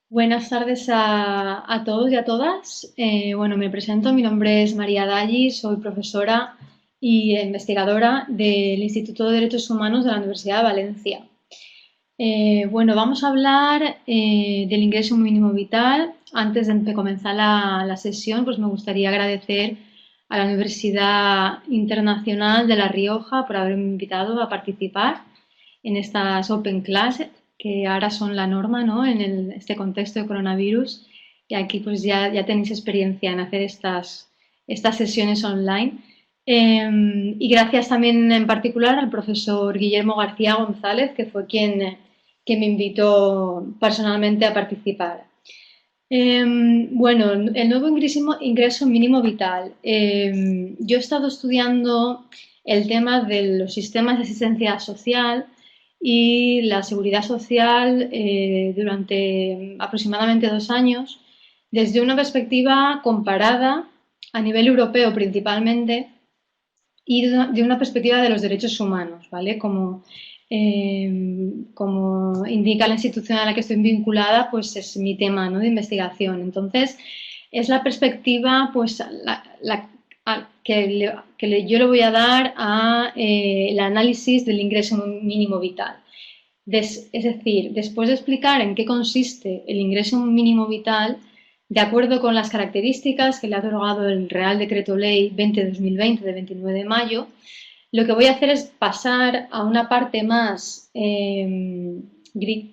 Buenas tardes a todos y a todas. Bueno, me presento, mi nombre es María Dalli, soy profesora y investigadora del Instituto de Derechos Humanos de la Universidad de Valencia. Bueno, vamos a hablar del ingreso mínimo vital. Antes de comenzar la sesión, pues me gustaría agradecer a la Universidad Internacional de La Rioja por haberme invitado a participar en estas Open Class, que ahora son la norma, ¿no? En este contexto de coronavirus. Y aquí pues ya tenéis experiencia en hacer estas sesiones online. Y gracias también en particular al profesor Guillermo García González, que fue quien me invitó personalmente a participar. Bueno, el nuevo ingreso mínimo vital. Yo he estado estudiando el tema de los sistemas de asistencia social y la seguridad social durante aproximadamente 2 años desde una perspectiva comparada a nivel europeo principalmente y de una perspectiva de los derechos humanos, ¿vale? Como indica la institución a la que estoy vinculada, pues es mi tema, ¿no?, de investigación. Entonces, es la perspectiva pues, yo le voy a dar a el análisis del ingreso mínimo vital. Es decir, después de explicar en qué consiste el ingreso mínimo vital, de acuerdo con las características que le ha otorgado el Real Decreto Ley 20-2020 de 29 de mayo, lo que voy a hacer es pasar a una parte más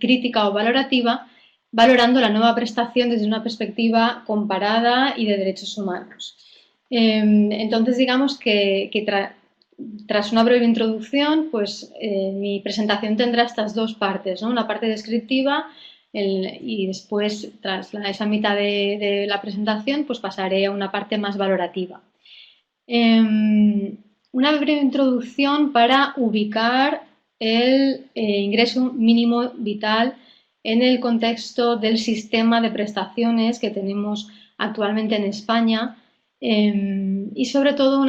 crítica o valorativa, valorando la nueva prestación desde una perspectiva comparada y de derechos humanos. Entonces, digamos que tras una breve introducción, pues mi presentación tendrá estas dos partes, ¿no? Una parte descriptiva y después, tras esa mitad de la presentación, pues pasaré a una parte más valorativa. Una breve introducción para ubicar el ingreso mínimo vital en el contexto del sistema de prestaciones que tenemos actualmente en España, y sobre todo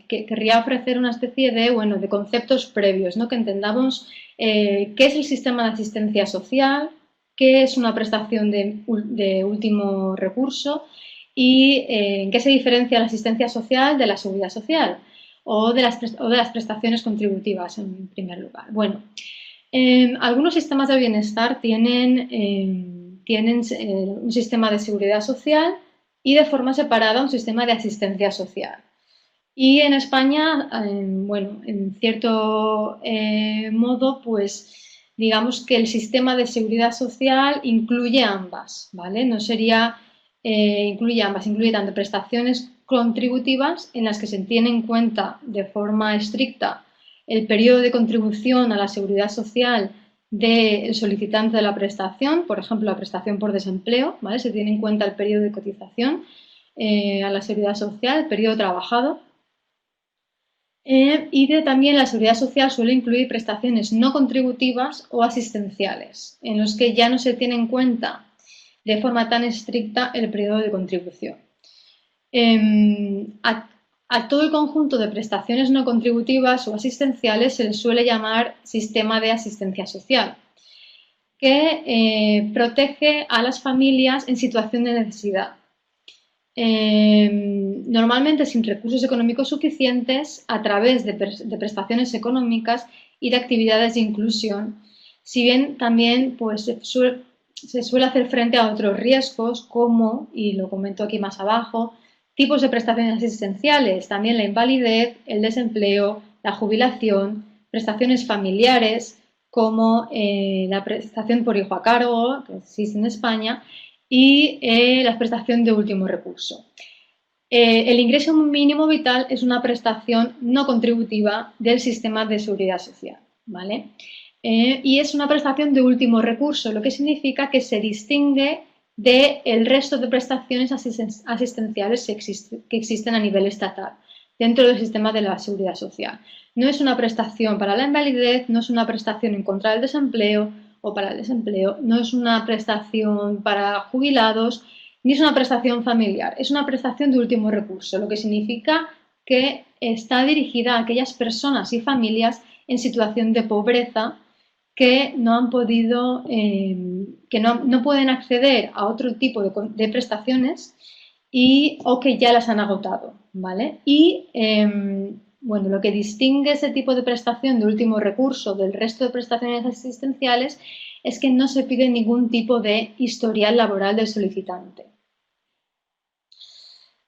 querría ofrecer una especie de conceptos previos, ¿no? Que entendamos qué es el sistema de asistencia social, qué es una prestación de último recurso y en qué se diferencia la asistencia social de la seguridad social o de las prestaciones contributivas, en primer lugar. Bueno, algunos sistemas de bienestar tienen un sistema de seguridad social y de forma separada un sistema de asistencia social. Y en España, bueno, en cierto modo, pues digamos que el sistema de seguridad social incluye ambas, ¿vale? No sería, incluye ambas, incluye tanto prestaciones contributivas en las que se tiene en cuenta de forma estricta el periodo de contribución a la seguridad social del solicitante de la prestación, por ejemplo, la prestación por desempleo, ¿vale? Se tiene en cuenta el periodo de cotización a la seguridad social, el periodo trabajado. También la seguridad social suele incluir prestaciones no contributivas o asistenciales, en los que ya no se tiene en cuenta de forma tan estricta el periodo de contribución. A todo el conjunto de prestaciones no contributivas o asistenciales se les suele llamar sistema de asistencia social, que protege a las familias en situación de necesidad. Normalmente sin recursos económicos suficientes a través de prestaciones económicas y de actividades de inclusión, si bien también pues, se suele hacer frente a otros riesgos como, y lo comento aquí más abajo, tipos de prestaciones asistenciales, también la invalidez, el desempleo, la jubilación, prestaciones familiares como la prestación por hijo a cargo, que existe en España, y la prestación de último recurso. El ingreso mínimo vital es una prestación no contributiva del sistema de seguridad social, ¿vale? Y es una prestación de último recurso, lo que significa que se distingue del resto de prestaciones asistenciales que existen a nivel estatal dentro del sistema de la seguridad social. No es una prestación para la invalidez, no es una prestación en contra del desempleo o para el desempleo, no es una prestación para jubilados, ni es una prestación familiar, es una prestación de último recurso, lo que significa que está dirigida a aquellas personas y familias en situación de pobreza que no han podido que no pueden acceder a otro tipo de prestaciones o que ya las han agotado, ¿vale? Y bueno, lo que distingue ese tipo de prestación de último recurso del resto de prestaciones asistenciales es que no se pide ningún tipo de historial laboral del solicitante.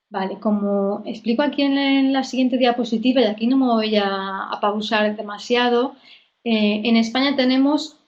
Vale, como explico aquí en la siguiente diapositiva, y aquí no me voy a pausar demasiado, en España tenemos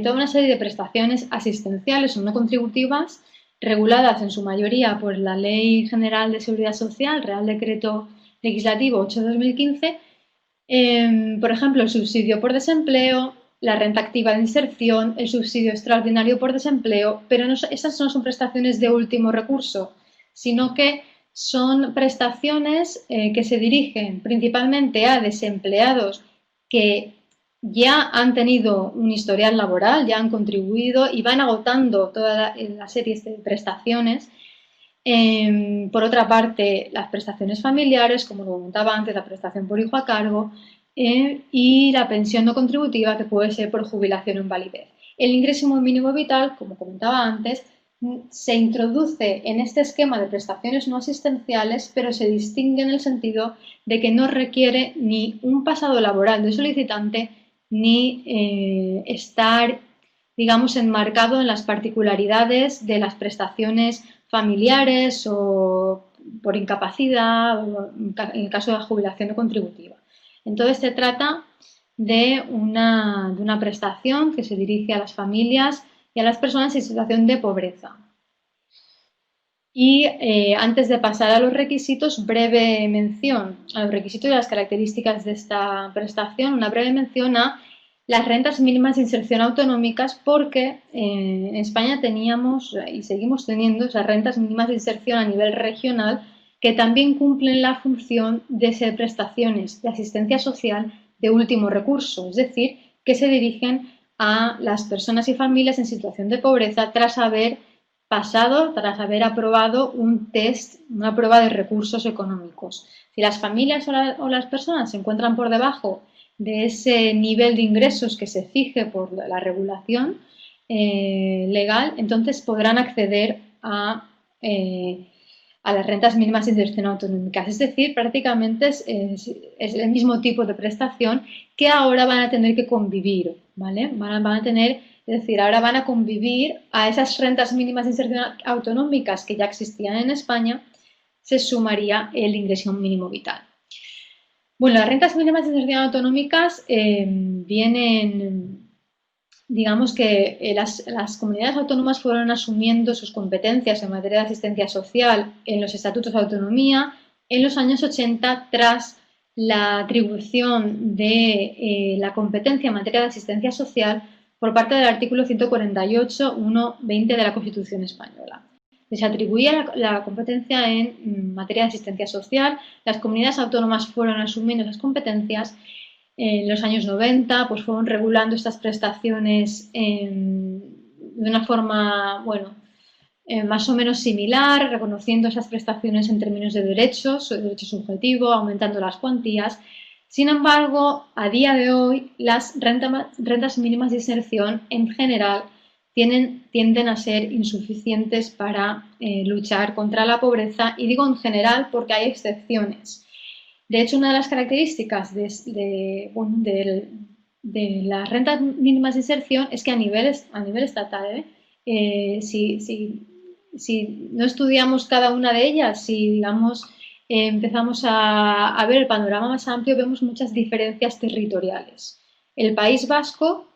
toda una serie de prestaciones asistenciales o no contributivas reguladas en su mayoría por la Ley General de Seguridad Social, Real Decreto Legislativo 8/2015, por ejemplo, el subsidio por desempleo, la renta activa de inserción, el subsidio extraordinario por desempleo, pero esas no son prestaciones de último recurso, sino que son prestaciones que se dirigen principalmente a desempleados que ya han tenido un historial laboral, ya han contribuido y van agotando toda la serie de prestaciones. Por otra parte, las prestaciones familiares, como lo comentaba antes, la prestación por hijo a cargo y la pensión no contributiva, que puede ser por jubilación o invalidez. El ingreso mínimo vital, como comentaba antes, se introduce en este esquema de prestaciones no asistenciales, pero se distingue en el sentido de que no requiere ni un pasado laboral del solicitante ni estar, digamos, enmarcado en las particularidades de las prestaciones familiares o por incapacidad o en el caso de la jubilación no contributiva. Entonces se trata de una prestación que se dirige a las familias y a las personas en situación de pobreza. Y antes de pasar a los requisitos, breve mención a los requisitos y a las características de esta prestación, una breve mención a las rentas mínimas de inserción autonómicas, porque en España teníamos y seguimos teniendo esas rentas mínimas de inserción a nivel regional que también cumplen la función de ser prestaciones de asistencia social de último recurso, es decir, que se dirigen a las personas y familias en situación de pobreza tras haber aprobado un test, una prueba de recursos económicos. Si las familias o las personas se encuentran por debajo de ese nivel de ingresos que se fije por la regulación legal, entonces podrán acceder a las rentas mínimas de inserción autonómicas. Es decir, prácticamente es el mismo tipo de prestación que ahora van a tener que convivir, ¿vale? Van a tener, es decir, ahora van a convivir a esas rentas mínimas de inserción autonómicas que ya existían en España, se sumaría el ingreso mínimo vital. Bueno, las rentas mínimas de inserción autonómicas vienen, digamos que las comunidades autónomas fueron asumiendo sus competencias en materia de asistencia social en los estatutos de autonomía en los años 80 tras la atribución de la competencia en materia de asistencia social por parte del artículo 148.1.20 de la Constitución española. Se atribuía la competencia en materia de asistencia social, las comunidades autónomas fueron asumiendo esas competencias. En los años 90 pues fueron regulando estas prestaciones de una forma, bueno, más o menos similar, reconociendo esas prestaciones en términos de derecho subjetivo, aumentando las cuantías. Sin embargo, a día de hoy, las rentas mínimas de inserción en general tienden a ser insuficientes para luchar contra la pobreza, y digo en general porque hay excepciones. De hecho, una de las características de las rentas mínimas de inserción es que a nivel estatal, si no estudiamos cada una de ellas, si digamos empezamos a ver el panorama más amplio, vemos muchas diferencias territoriales. El País Vasco,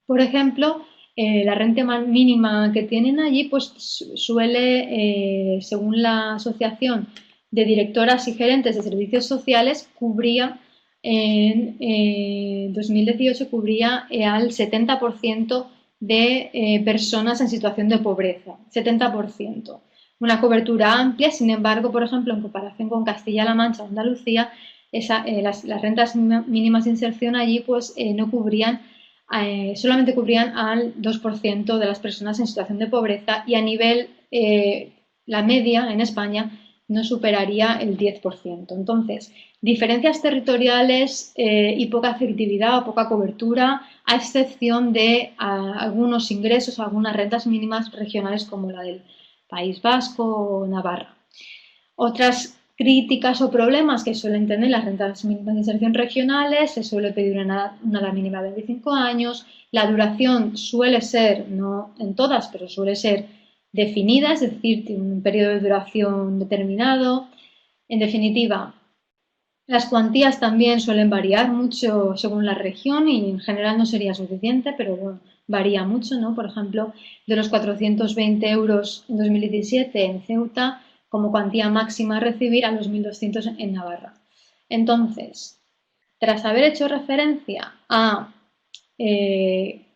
por ejemplo, la renta mínima que tienen allí pues suele, según la Asociación de Directoras y Gerentes de Servicios Sociales, cubría en 2018 cubría al 70% de personas en situación de pobreza, 70%. Una cobertura amplia, sin embargo, por ejemplo, en comparación con Castilla-La Mancha o Andalucía, las rentas mínimas de inserción allí pues no cubrían, solamente cubrían al 2% de las personas en situación de pobreza, y a nivel, la media en España no superaría el 10%. Entonces, Diferencias territoriales y poca efectividad o poca cobertura, a excepción de algunos ingresos, algunas rentas mínimas regionales como la del País Vasco o Navarra. Otras críticas o problemas que suelen tener las rentas mínimas de inserción regionales: se suele pedir una edad mínima de 25 años, la duración suele ser, no en todas, pero suele ser definida, es decir, tiene un periodo de duración determinado. En definitiva, las cuantías también suelen variar mucho según la región y en general no sería suficiente, pero bueno, varía mucho, ¿no? Por ejemplo, de los 420 euros en 2017 en Ceuta, como cuantía máxima a recibir, a los 1.200 en Navarra. Entonces, tras haber hecho referencia a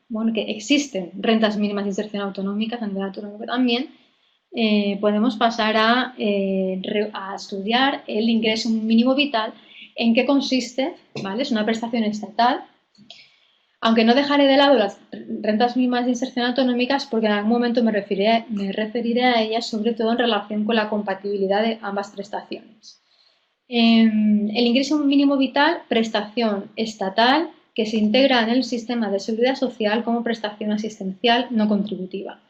bueno, que existen rentas mínimas de inserción autonómicas a nivel autonómico también, podemos pasar a estudiar el ingreso mínimo vital. ¿En qué consiste? ¿Vale? Es una prestación estatal, aunque no dejaré de lado las rentas mínimas de inserción autonómicas porque en algún momento me referiré a ellas, sobre todo en relación con la compatibilidad de ambas prestaciones. El ingreso mínimo vital, prestación estatal que se integra en el sistema de seguridad social como prestación asistencial no contributiva.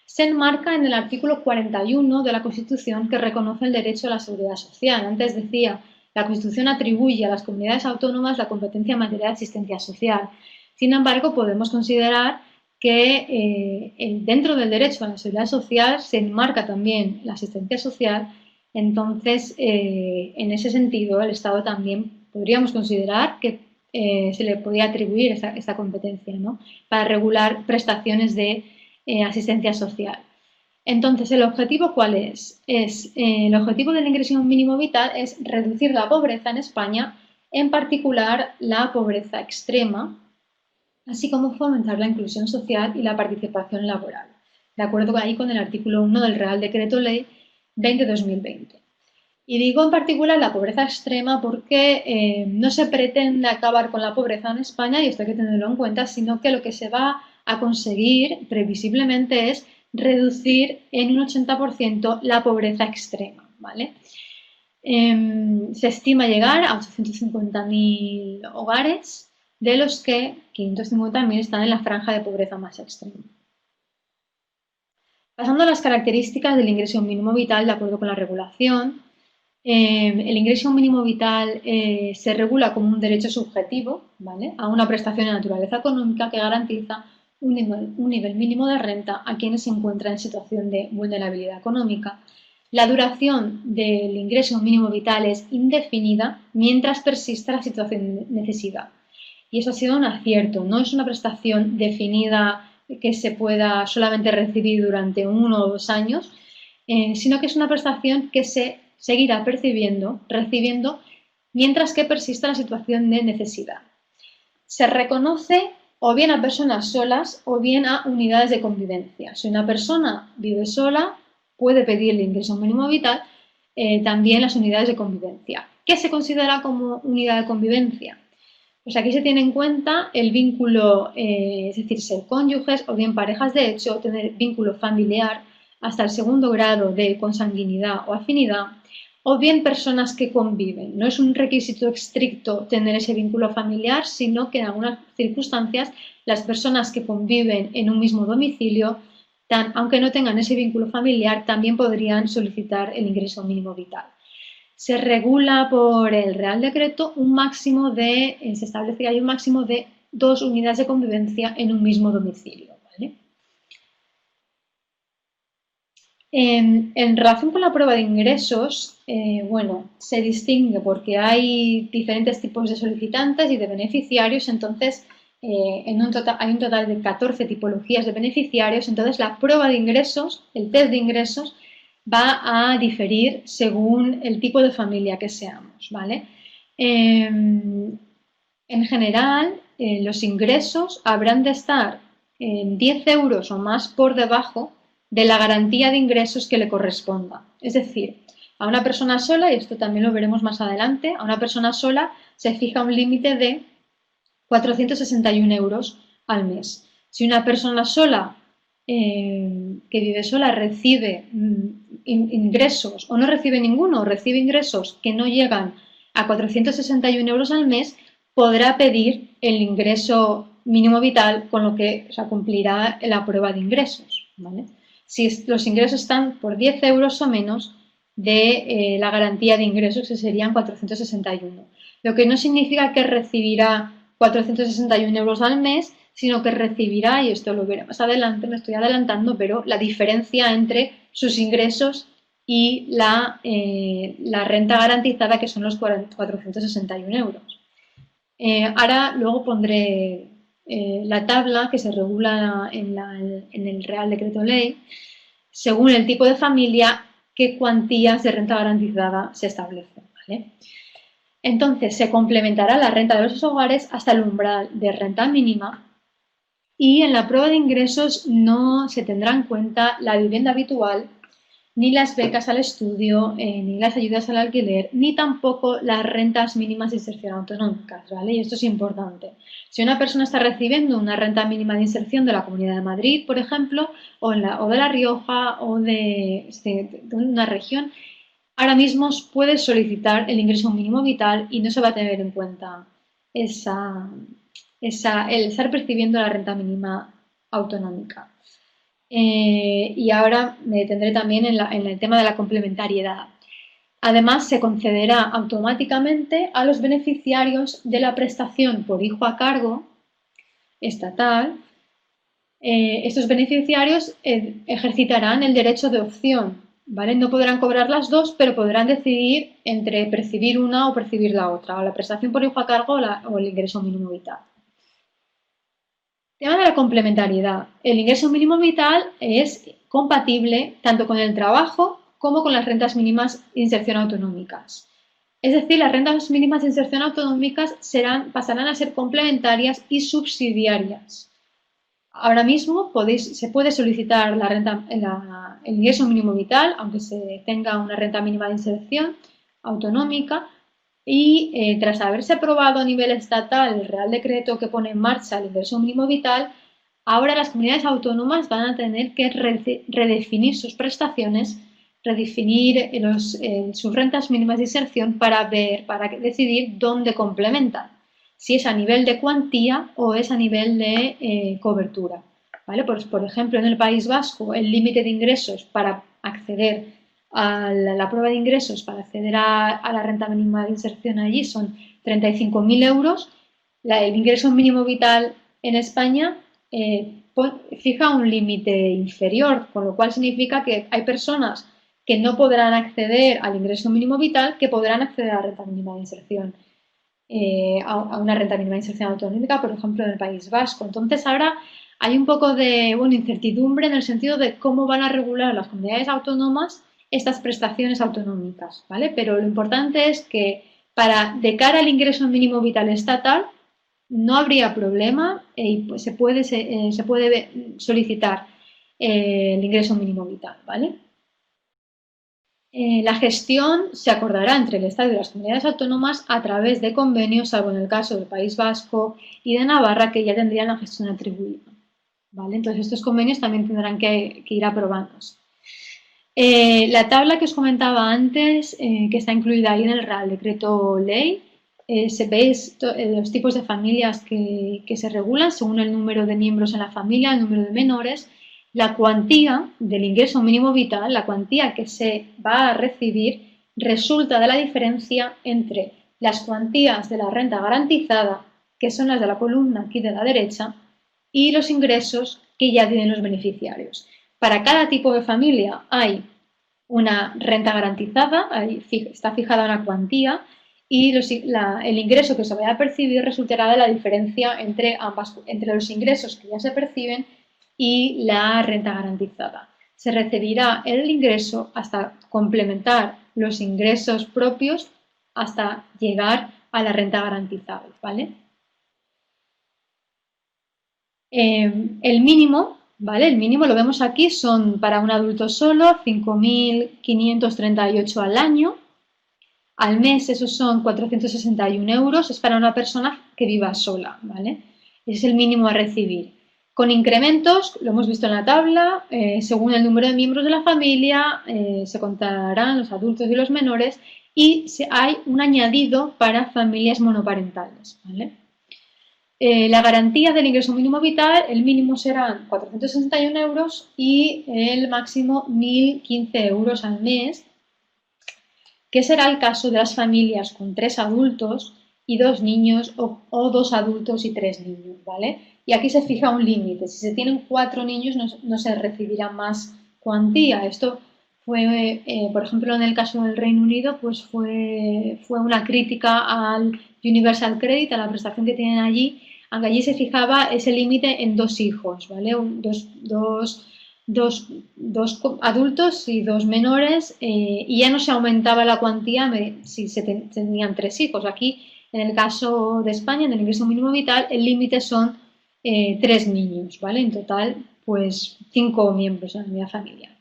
Se enmarca en el artículo 41 de la Constitución, que reconoce el derecho a la seguridad social. Antes decía, la Constitución atribuye a las comunidades autónomas la competencia en materia de asistencia social. Sin embargo, podemos considerar que dentro del derecho a la seguridad social se enmarca también la asistencia social. Entonces, en ese sentido, el Estado también podríamos considerar que se le podría atribuir esta competencia, ¿no?, para regular prestaciones de asistencia social. Entonces, ¿el objetivo cuál es? El objetivo del ingreso mínimo vital es reducir la pobreza en España, en particular la pobreza extrema, así como fomentar la inclusión social y la participación laboral, de acuerdo ahí con el artículo 1 del Real Decreto Ley 20/2020. Y digo en particular la pobreza extrema porque no se pretende acabar con la pobreza en España, y esto hay que tenerlo en cuenta, sino que lo que se va a conseguir previsiblemente es reducir en un 80% la pobreza extrema, ¿vale? Se estima llegar a 850.000 hogares, de los que 550.000 están en la franja de pobreza más extrema. Pasando a las características del ingreso mínimo vital de acuerdo con la regulación, el ingreso mínimo vital se regula como un derecho subjetivo, ¿vale?, a una prestación de naturaleza económica que garantiza un nivel mínimo de renta a quienes se encuentran en situación de vulnerabilidad económica. La duración del ingreso mínimo vital es indefinida mientras persista la situación de necesidad. Y eso ha sido un acierto, no es una prestación definida que se pueda solamente recibir durante 1 o 2 años, sino que es una prestación que se seguirá recibiendo mientras que persista la situación de necesidad. Se reconoce o bien a personas solas o bien a unidades de convivencia. Si una persona vive sola, puede pedir el ingreso mínimo vital, también las unidades de convivencia. ¿Qué se considera como unidad de convivencia? Pues aquí se tiene en cuenta el vínculo, es decir, ser cónyuges o bien parejas de hecho, tener vínculo familiar hasta el 2.º grado de consanguinidad o afinidad, o bien personas que conviven. No es un requisito estricto tener ese vínculo familiar, sino que en algunas circunstancias las personas que conviven en un mismo domicilio, aunque no tengan ese vínculo familiar, también podrían solicitar el ingreso mínimo vital. Se regula por el Real Decreto se establece que hay un máximo de 2 unidades de convivencia en un mismo domicilio, ¿vale? En relación con la prueba de ingresos, bueno, se distingue porque hay diferentes tipos de solicitantes y de beneficiarios. Entonces, hay un total de 14 tipologías de beneficiarios. Entonces, la prueba de ingresos, el test de ingresos, va a diferir según el tipo de familia que seamos, ¿vale? En general, los ingresos habrán de estar en 10 euros o más por debajo de la garantía de ingresos que le corresponda. Es decir, a una persona sola, y esto también lo veremos más adelante, a una persona sola se fija un límite de 461 euros al mes. Si una persona sola que vive sola recibe ingresos o no recibe ninguno, o recibe ingresos que no llegan a 461 euros al mes, podrá pedir el ingreso mínimo vital, con lo que, o sea, cumplirá la prueba de ingresos, ¿vale? Si los ingresos están por 10 euros o menos de la garantía de ingresos, que serían 461. Lo que no significa que recibirá 461 euros al mes, sino que recibirá, y esto lo veré más adelante, me estoy adelantando, pero la diferencia entre sus ingresos y la renta garantizada, que son los 461 euros. Ahora luego pondré la tabla que se regula en el Real Decreto Ley, según el tipo de familia, qué cuantías de renta garantizada se establecen, ¿vale? Entonces, se complementará la renta de los hogares hasta el umbral de renta mínima, y en la prueba de ingresos no se tendrá en cuenta la vivienda habitual, ni las becas al estudio, ni las ayudas al alquiler, ni tampoco las rentas mínimas de inserción autonómicas, ¿vale? Y esto es importante. Si una persona está recibiendo una renta mínima de inserción de la Comunidad de Madrid, por ejemplo, o de La Rioja, o de una región, ahora mismo puede solicitar el ingreso mínimo vital y no se va a tener en cuenta el estar percibiendo la renta mínima autonómica. Y ahora me detendré también en el tema de la complementariedad. Además, se concederá automáticamente a los beneficiarios de la prestación por hijo a cargo estatal. Estos beneficiarios ejercitarán el derecho de opción, ¿vale? No podrán cobrar las dos, pero podrán decidir entre percibir una o percibir la otra, o la prestación por hijo a cargo o el ingreso mínimo vital. Tema de la complementariedad. El ingreso mínimo vital es compatible tanto con el trabajo como con las rentas mínimas de inserción autonómicas. Es decir, las rentas mínimas de inserción autonómicas pasarán a ser complementarias y subsidiarias. Ahora mismo se puede solicitar el ingreso mínimo vital, aunque se tenga una renta mínima de inserción autonómica, y tras haberse aprobado a nivel estatal el Real Decreto que pone en marcha el ingreso mínimo vital, ahora las comunidades autónomas van a tener que redefinir sus prestaciones, redefinir sus rentas mínimas de inserción para decidir dónde complementan, si es a nivel de cuantía o es a nivel de cobertura, ¿vale? Pues, por ejemplo, en el País Vasco el límite de ingresos para acceder a la prueba de ingresos, para acceder a la renta mínima de inserción allí, son 35.000 euros. El ingreso mínimo vital en España fija un límite inferior, con lo cual significa que hay personas que no podrán acceder al ingreso mínimo vital, que podrán acceder a la renta mínima de inserción, a una renta mínima de inserción autonómica, por ejemplo, en el País Vasco. Entonces, ahora hay un poco de incertidumbre en el sentido de cómo van a regular las comunidades autónomas estas prestaciones autonómicas, ¿vale? Pero lo importante es que de cara al ingreso mínimo vital estatal no habría problema y pues se puede solicitar el ingreso mínimo vital, ¿vale? La gestión se acordará entre el Estado y las comunidades autónomas a través de convenios, salvo en el caso del País Vasco y de Navarra, que ya tendrían la gestión atribuida, ¿vale? Entonces, estos convenios también tendrán que ir aprobándose. La tabla que os comentaba antes, que está incluida ahí en el Real Decreto Ley, se ve los tipos de familias que se regulan según el número de miembros en la familia, el número de menores, la cuantía del ingreso mínimo vital, la cuantía que se va a recibir, resulta de la diferencia entre las cuantías de la renta garantizada, que son las de la columna aquí de la derecha, y los ingresos que ya tienen los beneficiarios. Para cada tipo de familia hay una renta garantizada, está fijada una cuantía, y el ingreso que se vaya a percibir resultará de la diferencia entre los ingresos que ya se perciben y la renta garantizada. Se recibirá el ingreso hasta complementar los ingresos propios hasta llegar a la renta garantizada, ¿vale? El mínimo, ¿vale? El mínimo lo vemos aquí, son para un adulto solo 5.538 al año. Al mes esos son 461 euros, es para una persona que viva sola, ¿vale? Ese es el mínimo a recibir. Con incrementos, lo hemos visto en la tabla, según el número de miembros de la familia, se contarán los adultos y los menores, y hay un añadido para familias monoparentales, ¿vale? La garantía del ingreso mínimo vital, el mínimo serán 461 euros y el máximo 1.015 euros al mes, que será el caso de las familias con 3 adultos y 2 niños o 2 adultos y 3 niños, ¿vale? Y aquí se fija un límite. Si se tienen 4 niños no se recibirá más cuantía. Esto fue, por ejemplo, en el caso del Reino Unido, pues fue una crítica al Universal Credit, a la prestación que tienen allí, aunque allí se fijaba ese límite en 2 hijos, ¿vale? Dos adultos y 2 menores, y ya no se aumentaba la cuantía si se tenían 3 hijos. Aquí, en el caso de España, en el ingreso mínimo vital, el límite son 3 niños, ¿vale? En total, pues 5 miembros de la unidad familiar.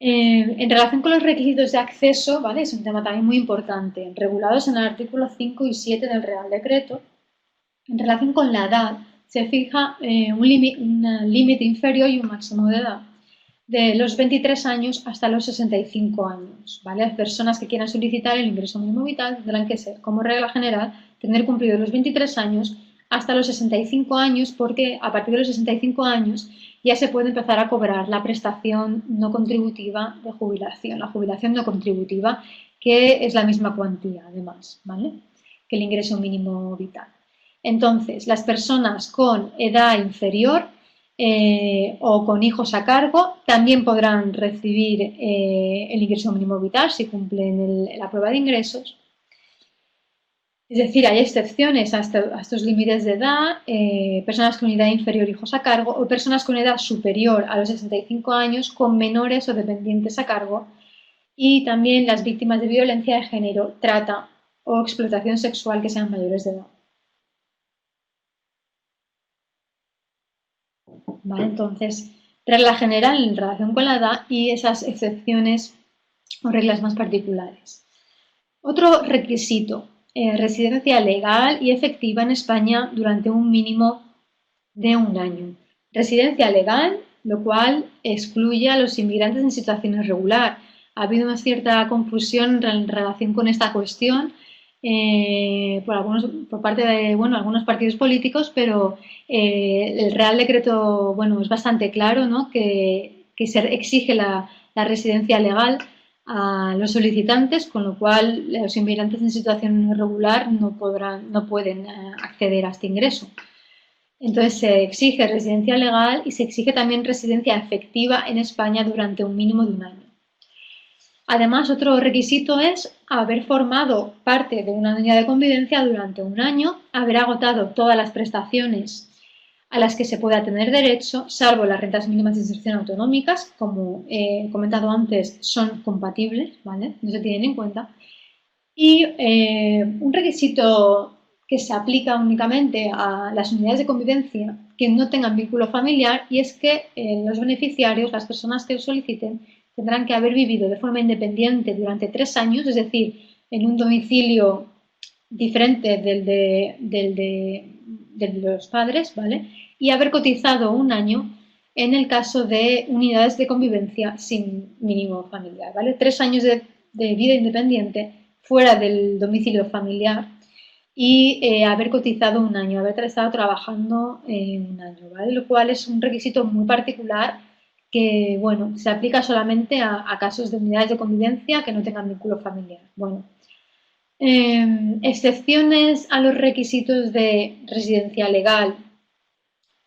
En relación con los requisitos de acceso, ¿vale? Es un tema también muy importante, regulados en el artículo 5 y 7 del Real Decreto. En relación con la edad, se fija un límite inferior y un máximo de edad de los 23 años hasta los 65 años, ¿vale? Las personas que quieran solicitar el ingreso mínimo vital tendrán que ser, como regla general, tener cumplido los 23 años hasta los 65 años, porque a partir de los 65 años ya se puede empezar a cobrar la prestación no contributiva de jubilación, la jubilación no contributiva, que es la misma cuantía, además, ¿vale? Que el ingreso mínimo vital. Entonces, las personas con edad inferior o con hijos a cargo también podrán recibir el ingreso mínimo vital si cumplen la prueba de ingresos. Es decir, hay excepciones a estos límites de edad, personas con edad inferior, hijos a cargo, o personas con edad superior a los 65 años con menores o dependientes a cargo, y también las víctimas de violencia de género, trata o explotación sexual que sean mayores de edad. ¿Vale? Entonces, regla general en relación con la edad y esas excepciones o reglas más particulares. Otro requisito, residencia legal y efectiva en España durante un mínimo de un año. Residencia legal, lo cual excluye a los inmigrantes en situación irregular. Ha habido una cierta confusión en relación con esta cuestión por parte de algunos partidos políticos, pero el Real Decreto es bastante claro, ¿no? que se exige la residencia legal a los solicitantes, con lo cual los inmigrantes en situación irregular no pueden acceder a este ingreso. Entonces se exige residencia legal y se exige también residencia efectiva en España durante un mínimo de un año. Además, otro requisito es haber formado parte de una unidad de convivencia durante un año, haber agotado todas las prestaciones a las que se pueda tener derecho, salvo las rentas mínimas de inserción autonómicas, como he comentado antes, son compatibles, ¿vale? No se tienen en cuenta. Y un requisito que se aplica únicamente a las unidades de convivencia que no tengan vínculo familiar, y es que los beneficiarios, las personas que lo soliciten, tendrán que haber vivido de forma independiente durante 3 años, es decir, en un domicilio diferente del de los padres, ¿vale? Y haber cotizado un año en el caso de unidades de convivencia sin mínimo familiar, ¿vale? 3 años de vida independiente fuera del domicilio familiar y haber cotizado un año, haber estado trabajando un año, ¿vale? Lo cual es un requisito muy particular que, se aplica solamente a casos de unidades de convivencia que no tengan vínculo familiar. Bueno, excepciones a los requisitos de residencia legal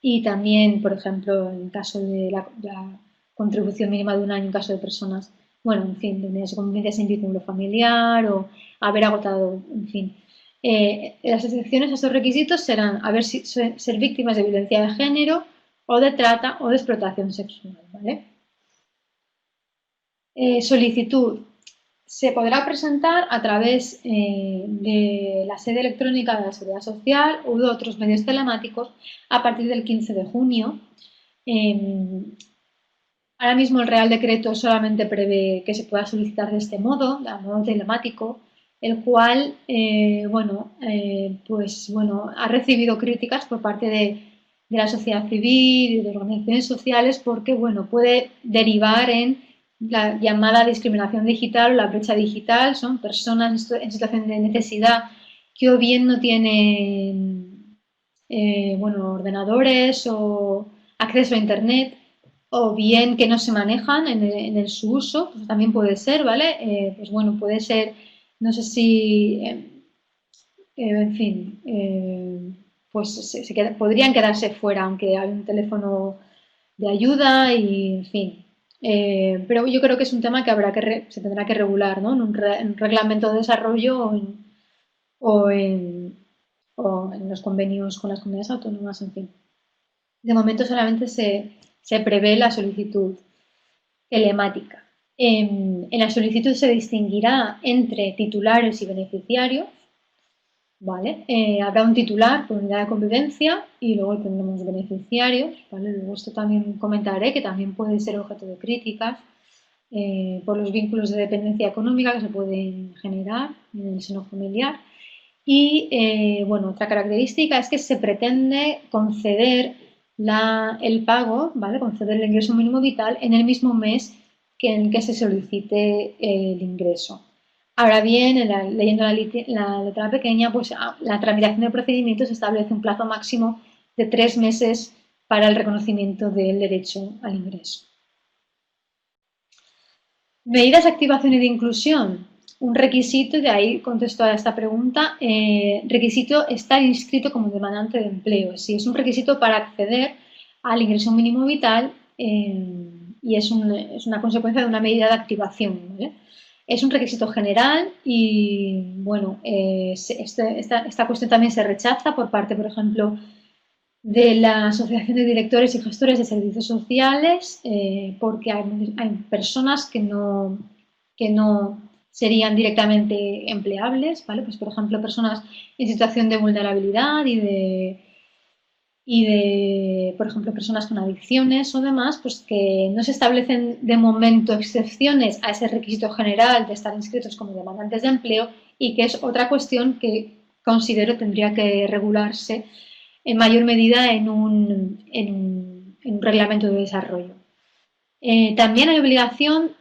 y también, por ejemplo, en caso de la contribución mínima de un año en caso de personas, en fin, de unidades de convivencia sin vínculo familiar o haber agotado, en fin. Las excepciones a estos requisitos serán ser víctimas de violencia de género o de trata o de explotación sexual, ¿vale? Solicitud. Se podrá presentar a través de la sede electrónica de la Seguridad Social u de otros medios telemáticos a partir del 15 de junio. Ahora mismo el Real Decreto solamente prevé que se pueda solicitar de este modo, de modo telemático, el cual, ha recibido críticas por parte de la sociedad civil y de organizaciones sociales porque, puede derivar en la llamada discriminación digital o la brecha digital, son personas en situación de necesidad que o bien no tienen bueno, ordenadores o acceso a Internet, o bien que no se manejan su uso, pues también puede ser, ¿vale? Pues bueno, puede ser, no sé si, en fin, pues podrían quedarse fuera, aunque hay un teléfono de ayuda y, en fin. Pero yo creo que es un tema que se tendrá que regular, ¿no? En un reglamento de desarrollo o en, o en los convenios con las comunidades autónomas, en fin. De momento solamente se prevé la solicitud telemática. En la solicitud se distinguirá entre titulares y beneficiarios, ¿vale? Habrá un titular por unidad de convivencia y luego tendremos beneficiarios, ¿vale? Luego esto también comentaré que también puede ser objeto de críticas por los vínculos de dependencia económica que se pueden generar en el seno familiar. Y bueno, otra característica es que se pretende conceder el pago, ¿vale? Conceder el ingreso mínimo vital en el mismo mes que en el que se solicite el ingreso. Ahora bien, leyendo la letra pequeña, pues la tramitación de procedimientos establece un plazo máximo de 3 meses para el reconocimiento del derecho al ingreso. Medidas de activación y de inclusión. Un requisito, de ahí contesto a esta pregunta, requisito estar inscrito como demandante de empleo. Sí, es un requisito para acceder al ingreso mínimo vital y es una consecuencia de una medida de activación, ¿vale? Es un requisito general y, bueno, esta cuestión también se rechaza por parte, por ejemplo, de la Asociación de Directores y Gestores de Servicios Sociales, porque hay personas que no serían directamente empleables, ¿vale? Pues, por ejemplo, personas en situación de vulnerabilidad por ejemplo, personas con adicciones o demás, pues que no se establecen de momento excepciones a ese requisito general de estar inscritos como demandantes de empleo y que es otra cuestión que considero tendría que regularse en mayor medida en un reglamento de desarrollo. También no hay obligación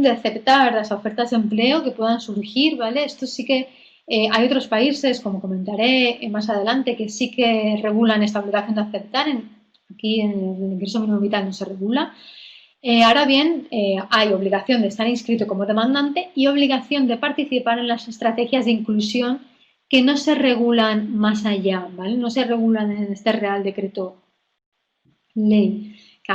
de aceptar las ofertas de empleo que puedan surgir, ¿vale? Esto sí que hay otros países, como comentaré más adelante, que sí que regulan esta obligación de aceptar. Aquí en el ingreso mínimo vital no se regula. Ahora bien, hay obligación de estar inscrito como demandante y obligación de participar en las estrategias de inclusión que no se regulan más allá, ¿vale? No se regulan en este Real Decreto Ley, que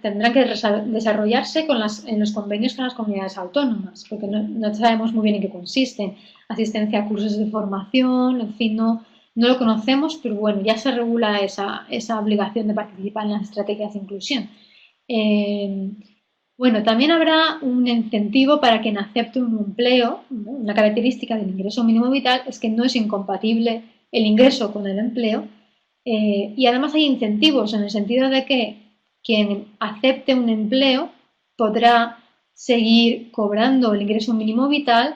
tendrán que desarrollarse en los convenios con las comunidades autónomas, porque no sabemos muy bien en qué consisten. Asistencia a cursos de formación, en fin, no lo conocemos, pero bueno, ya se regula esa obligación de participar en las estrategias de inclusión. Eh, bueno, también habrá un incentivo para quien acepte un empleo. Una característica del ingreso mínimo vital es que no es incompatible el ingreso con el empleo. Y además hay incentivos en el sentido de que quien acepte un empleo podrá seguir cobrando el ingreso mínimo vital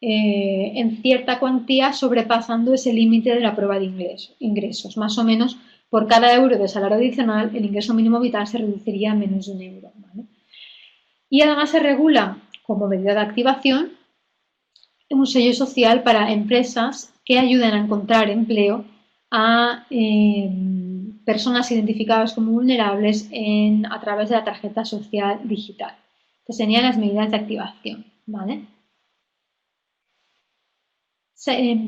en cierta cuantía sobrepasando ese límite de la prueba de ingresos. Más o menos por cada euro de salario adicional el ingreso mínimo vital se reduciría a menos de un euro, ¿vale? Y además se regula como medida de activación un sello social para empresas que ayuden a encontrar empleo a personas identificadas como vulnerables a través de la tarjeta social digital. Estas serían las medidas de activación, ¿vale?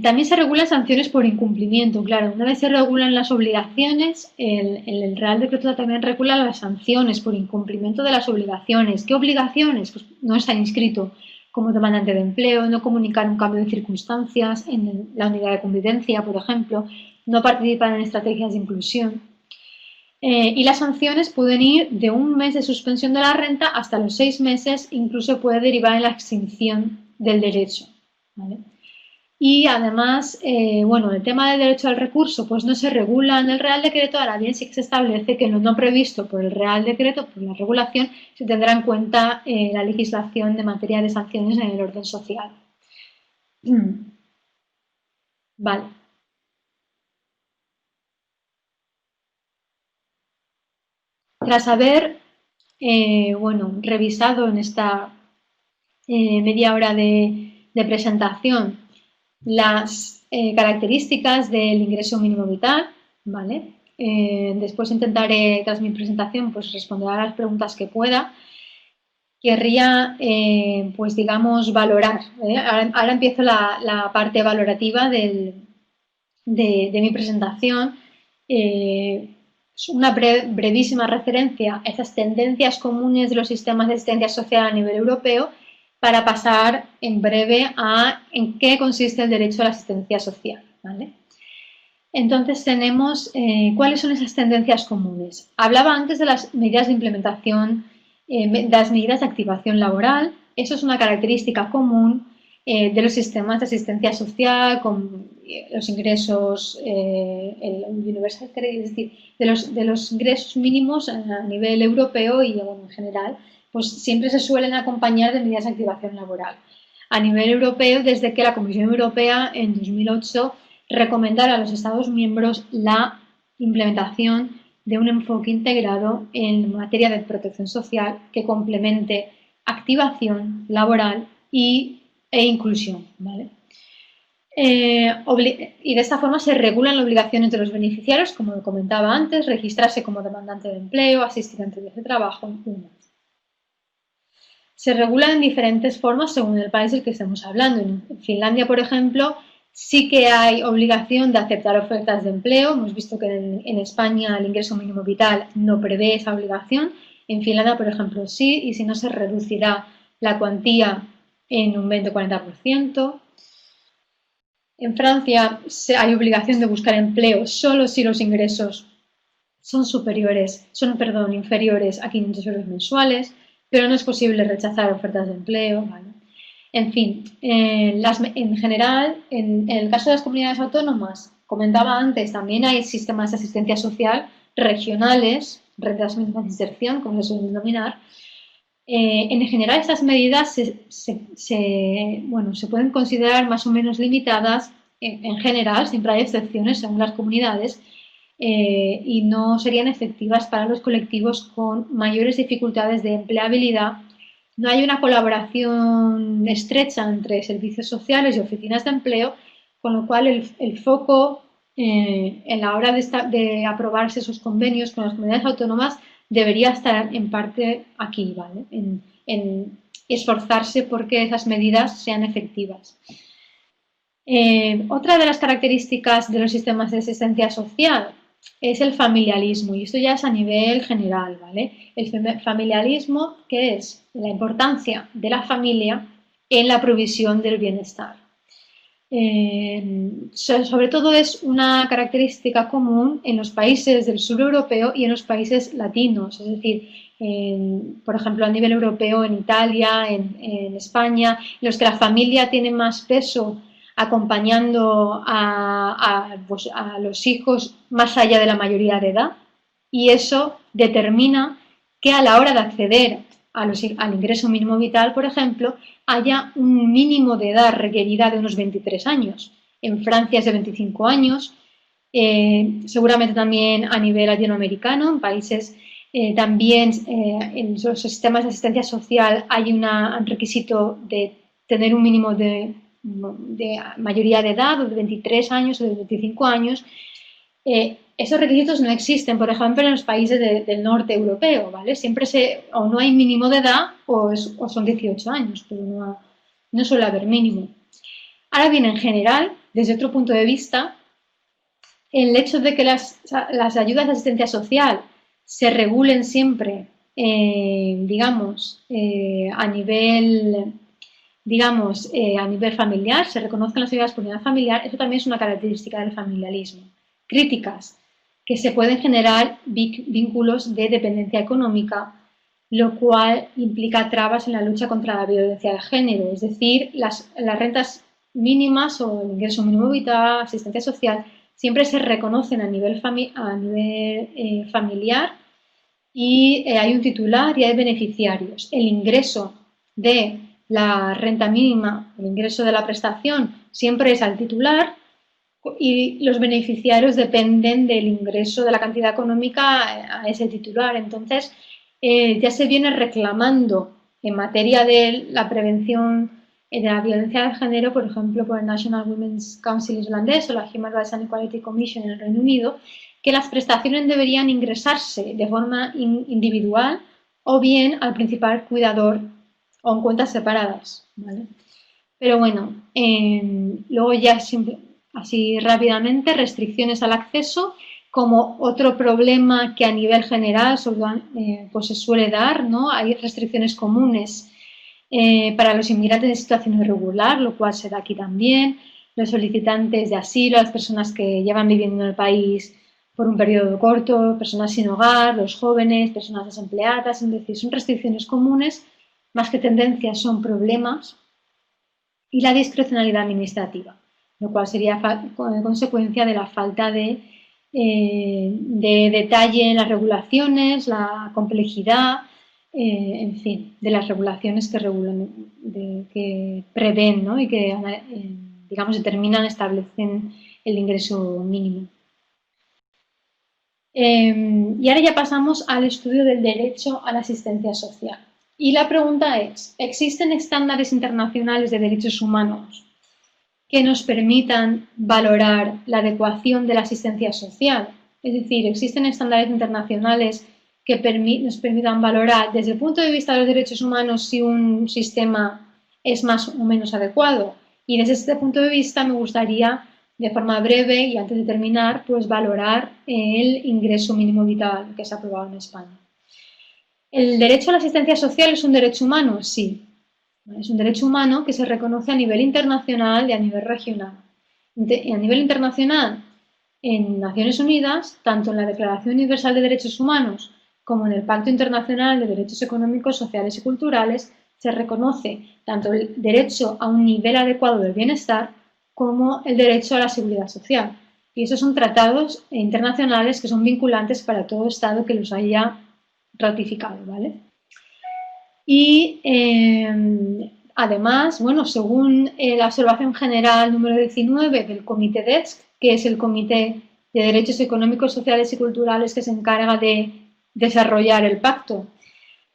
También se regulan sanciones por incumplimiento, claro. Una vez se regulan las obligaciones, el Real Decreto también regula las sanciones por incumplimiento de las obligaciones. ¿Qué obligaciones? Pues no estar inscrito como demandante de empleo, no comunicar un cambio de circunstancias en la unidad de convivencia, por ejemplo, no participar en estrategias de inclusión. Y las sanciones pueden ir de un mes de suspensión de la renta hasta los 6 meses, incluso puede derivar en la extinción del derecho, ¿vale? Y además, bueno, el tema del derecho al recurso pues no se regula en el Real Decreto, ahora bien sí que se establece que lo no previsto por el Real Decreto, por la regulación, se tendrá en cuenta la legislación de materia de sanciones en el orden social. Vale. Tras haber bueno, revisado en esta media hora de presentación las características del ingreso mínimo vital, ¿vale? Después intentaré, tras mi presentación, pues responder a las preguntas que pueda. Querría, pues digamos, valorar. Ahora empiezo la parte valorativa de mi presentación. Una brevísima referencia a esas tendencias comunes de los sistemas de asistencia social a nivel europeo para pasar en breve a en qué consiste el derecho a la asistencia social, ¿vale? Entonces tenemos cuáles son esas tendencias comunes. Hablaba antes de las medidas de implementación, de las medidas de activación laboral. Eso es una característica común de los sistemas de asistencia social, con los ingresos, el Universal Credit, es decir, de los ingresos mínimos a nivel europeo y bueno, en general, pues siempre se suelen acompañar de medidas de activación laboral. A nivel europeo, desde que la Comisión Europea en 2008 recomendar a los Estados miembros la implementación de un enfoque integrado en materia de protección social que complemente activación laboral e inclusión, ¿vale? Y de esta forma se regulan las obligaciones de los beneficiarios, como comentaba antes, registrarse como demandante de empleo, asistir a entrevistas de trabajo y demás. Se regulan en diferentes formas según el país del que estemos hablando. En Finlandia, por ejemplo, sí que hay obligación de aceptar ofertas de empleo. Hemos visto que en España el ingreso mínimo vital no prevé esa obligación. En Finlandia, por ejemplo, sí, y si no, se reducirá la cuantía en un 20-40%. En Francia hay obligación de buscar empleo solo si los ingresos son inferiores a 500 euros mensuales, pero no es posible rechazar ofertas de empleo, ¿vale? En fin, en general, en el caso de las comunidades autónomas, comentaba antes, también hay sistemas de asistencia social regionales, rentas mínimas de inserción, como se suelen denominar. En general, estas medidas se pueden considerar más o menos limitadas en general, siempre hay excepciones según las comunidades, y no serían efectivas para los colectivos con mayores dificultades de empleabilidad. No hay una colaboración estrecha entre servicios sociales y oficinas de empleo, con lo cual el foco en la hora de aprobarse esos convenios con las comunidades autónomas debería estar en parte aquí, ¿vale? En esforzarse porque esas medidas sean efectivas. Otra de las características de los sistemas de asistencia social es el familiarismo, y esto ya es a nivel general, ¿vale? El familiarismo, que es la importancia de la familia en la provisión del bienestar. Sobre todo es una característica común en los países del sur europeo y en los países latinos, es decir, por ejemplo, a nivel europeo, en Italia, en España, en los que la familia tiene más peso acompañando pues, a los hijos más allá de la mayoría de edad, y eso determina que a la hora de acceder al ingreso mínimo vital, por ejemplo, haya un mínimo de edad requerida de unos 23 años. En Francia es de 25 años, seguramente también a nivel latinoamericano, en países también en los sistemas de asistencia social hay un requisito de tener un mínimo de mayoría de edad, o de 23 años o de 25 años. Esos requisitos no existen, por ejemplo, en los países del norte europeo, ¿vale? Siempre o no hay mínimo de edad o son 18 años, pero no suele haber mínimo. Ahora bien, en general, desde otro punto de vista, el hecho de que las ayudas de asistencia social se regulen siempre, digamos, a nivel familiar, se reconozcan las ayudas por unidad familiar, eso también es una característica del familiarismo. Críticas, que se pueden generar vínculos de dependencia económica, lo cual implica trabas en la lucha contra la violencia de género, es decir, las rentas mínimas o el ingreso mínimo vital, asistencia social, siempre se reconocen a nivel familiar y hay un titular y hay beneficiarios. El ingreso de la renta mínima, el ingreso de la prestación, siempre es al titular y los beneficiarios dependen del ingreso de la cantidad económica a ese titular. Entonces, ya se viene reclamando en materia de la prevención de la violencia de género, por ejemplo, por el National Women's Council irlandés o la Human Rights and Equality Commission en el Reino Unido, que las prestaciones deberían ingresarse de forma individual o bien al principal cuidador o en cuentas separadas, ¿vale? Pero bueno, luego ya así rápidamente, restricciones al acceso como otro problema que a nivel general pues se suele dar, ¿no? Hay restricciones comunes para los inmigrantes en situación irregular, lo cual se da aquí también, los solicitantes de asilo, las personas que llevan viviendo en el país por un periodo corto, personas sin hogar, los jóvenes, personas desempleadas, es decir, son restricciones comunes, más que tendencias son problemas, y la discrecionalidad administrativa, lo cual sería consecuencia de la falta de detalle en las regulaciones, la complejidad, en fin, de las regulaciones que prevén, ¿no? Y que, digamos, determinan, establecen el ingreso mínimo. Y ahora ya pasamos al estudio del derecho a la asistencia social. Y la pregunta es, ¿existen estándares internacionales de derechos humanos que nos permitan valorar la adecuación de la asistencia social? Es decir, ¿existen estándares internacionales que nos permitan valorar desde el punto de vista de los derechos humanos si un sistema es más o menos adecuado? Y desde este punto de vista me gustaría, de forma breve y antes de terminar, pues valorar el ingreso mínimo vital que se ha aprobado en España. ¿El derecho a la asistencia social es un derecho humano? Sí. Es un derecho humano que se reconoce a nivel internacional y a nivel regional. A nivel internacional, en Naciones Unidas, tanto en la Declaración Universal de Derechos Humanos como en el Pacto Internacional de Derechos Económicos, Sociales y Culturales, se reconoce tanto el derecho a un nivel adecuado del bienestar como el derecho a la seguridad social. Y esos son tratados internacionales que son vinculantes para todo Estado que los haya ratificado, ¿vale? Y además, bueno, según la observación general número 19 del Comité DESC, que es el Comité de Derechos Económicos, Sociales y Culturales que se encarga de desarrollar el pacto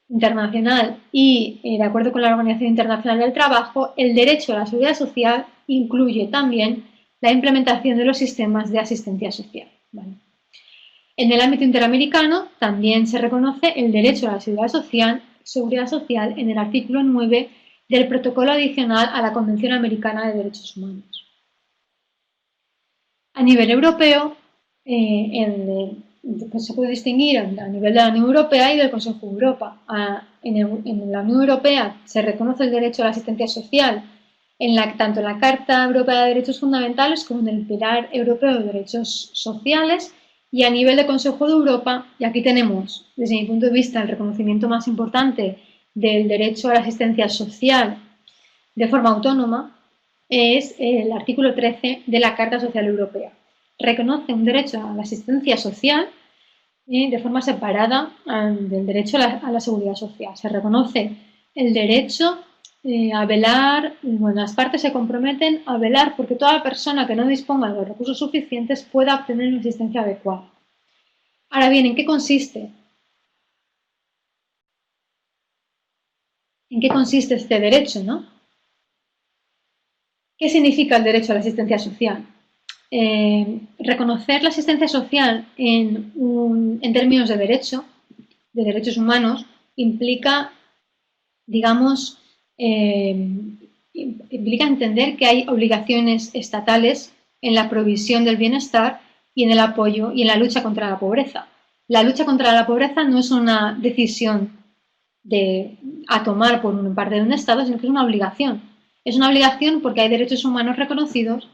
internacional y de acuerdo con la Organización Internacional del Trabajo, el derecho a la seguridad social incluye también la implementación de los sistemas de asistencia social, ¿vale? En el ámbito interamericano también se reconoce el derecho a la seguridad social en el artículo 9 del Protocolo Adicional a la Convención Americana de Derechos Humanos. A nivel europeo, pues se puede distinguir a nivel de la Unión Europea y del Consejo de Europa. En la Unión Europea se reconoce el derecho a la asistencia social tanto en la Carta Europea de Derechos Fundamentales como en el Pilar Europeo de Derechos Sociales. Y a nivel de Consejo de Europa, y aquí tenemos, desde mi punto de vista, el reconocimiento más importante del derecho a la asistencia social de forma autónoma, es el artículo 13 de la Carta Social Europea. Reconoce un derecho a la asistencia social de forma separada del derecho a la seguridad social. Se reconoce el derecho a velar, bueno, las partes se comprometen a velar porque toda persona que no disponga de los recursos suficientes pueda obtener una asistencia adecuada. Ahora bien, ¿en qué consiste? ¿En qué consiste este derecho, no? ¿Qué significa el derecho a la asistencia social? Reconocer la asistencia social en términos de derechos humanos, implica, digamos, implica entender que hay obligaciones estatales en la provisión del bienestar y en el apoyo y en la lucha contra la pobreza. La lucha contra la pobreza no es una decisión a tomar por parte de un Estado, sino que es una obligación. Es una obligación porque hay derechos humanos reconocidos,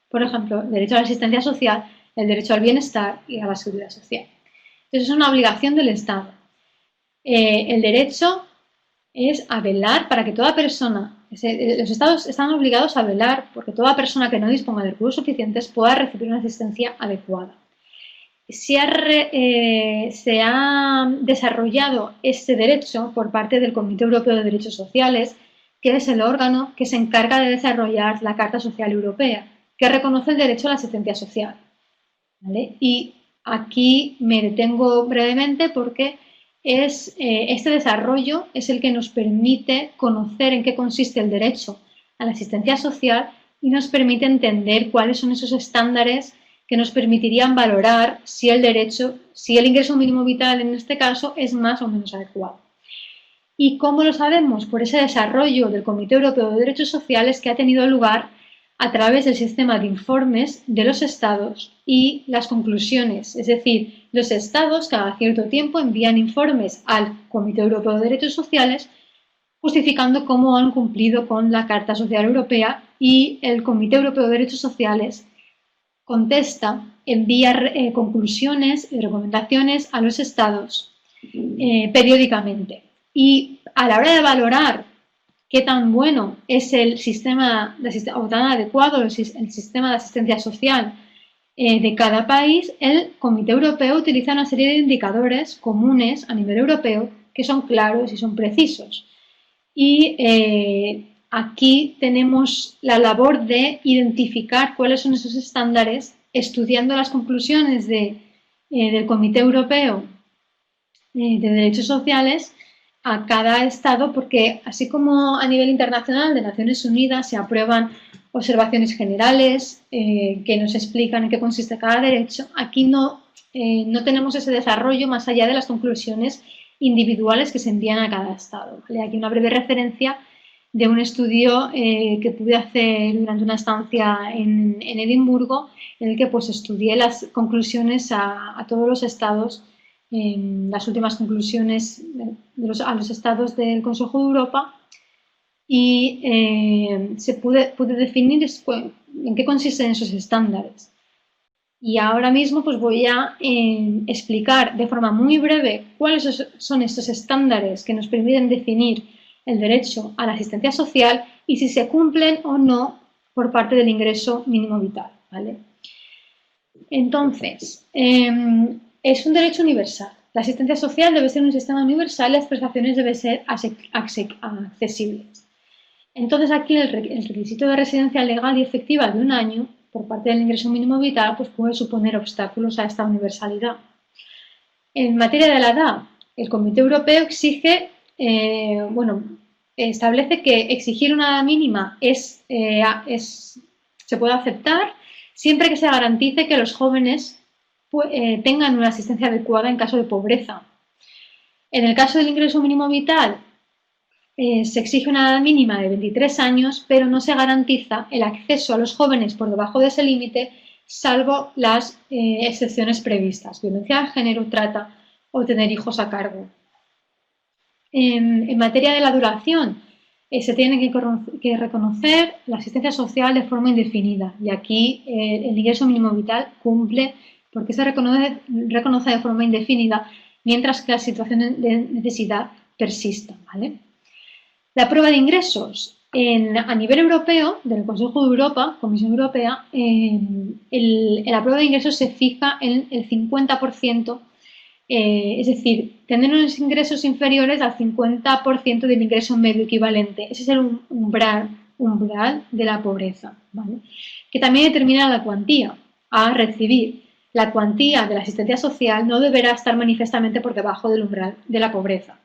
por ejemplo, el derecho a la asistencia social, el derecho al bienestar y a la seguridad social. Entonces es una obligación del Estado. El derecho es a velar para que toda persona, los Estados están obligados a velar porque toda persona que no disponga de recursos suficientes pueda recibir una asistencia adecuada. Se ha desarrollado este derecho por parte del Comité Europeo de Derechos Sociales, que es el órgano que se encarga de desarrollar la Carta Social Europea, que reconoce el derecho a la asistencia social, ¿vale? Y aquí me detengo brevemente porque este desarrollo es el que nos permite conocer en qué consiste el derecho a la asistencia social y nos permite entender cuáles son esos estándares que nos permitirían valorar si el ingreso mínimo vital en este caso es más o menos adecuado. ¿Y cómo lo sabemos? Por ese desarrollo del Comité Europeo de Derechos Sociales que ha tenido lugar a través del sistema de informes de los Estados y las conclusiones. Es decir, los Estados cada cierto tiempo envían informes al Comité Europeo de Derechos Sociales justificando cómo han cumplido con la Carta Social Europea y el Comité Europeo de Derechos Sociales contesta, envía conclusiones y recomendaciones a los Estados periódicamente. Y a la hora de valorar qué tan bueno es el sistema o tan adecuado el sistema de asistencia social de cada país, el Comité Europeo utiliza una serie de indicadores comunes a nivel europeo que son claros y son precisos. Y aquí tenemos la labor de identificar cuáles son esos estándares, estudiando las conclusiones del Comité Europeo de Derechos Sociales a cada Estado, porque así como a nivel internacional de Naciones Unidas se aprueban observaciones generales que nos explican en qué consiste cada derecho, aquí no tenemos ese desarrollo más allá de las conclusiones individuales que se envían a cada Estado. ¿Vale? Aquí una breve referencia de un estudio que pude hacer durante una estancia en Edimburgo, en el que pues, estudié las conclusiones a todos los Estados, las últimas conclusiones a los Estados del Consejo de Europa, y pude definir en qué consisten esos estándares. Y ahora mismo pues voy a explicar de forma muy breve cuáles son estos estándares que nos permiten definir el derecho a la asistencia social y si se cumplen o no por parte del ingreso mínimo vital. ¿Vale? Entonces, es un derecho universal. La asistencia social debe ser un sistema universal y las prestaciones deben ser accesibles. Entonces, aquí el requisito de residencia legal y efectiva de 1 año por parte del ingreso mínimo vital pues puede suponer obstáculos a esta universalidad. En materia de la edad, el Comité Europeo establece que exigir una edad mínima se puede aceptar siempre que se garantice que los jóvenes tengan una asistencia adecuada en caso de pobreza. En el caso del ingreso mínimo vital, se exige una edad mínima de 23 años, pero no se garantiza el acceso a los jóvenes por debajo de ese límite, salvo las excepciones previstas, violencia de género, trata o tener hijos a cargo. En materia de la duración, se tiene que reconocer la asistencia social de forma indefinida y aquí el ingreso mínimo vital cumple porque se reconoce de forma indefinida mientras que la situación de necesidad persista. ¿Vale? La prueba de ingresos a nivel europeo, del Consejo de Europa, Comisión Europea, la prueba de ingresos se fija en el 50%, es decir, tener unos ingresos inferiores al 50% del ingreso medio equivalente. Ese es el umbral de la pobreza, ¿vale? Que también determina la cuantía a recibir. La cuantía de la asistencia social no deberá estar manifiestamente por debajo del umbral de la pobreza.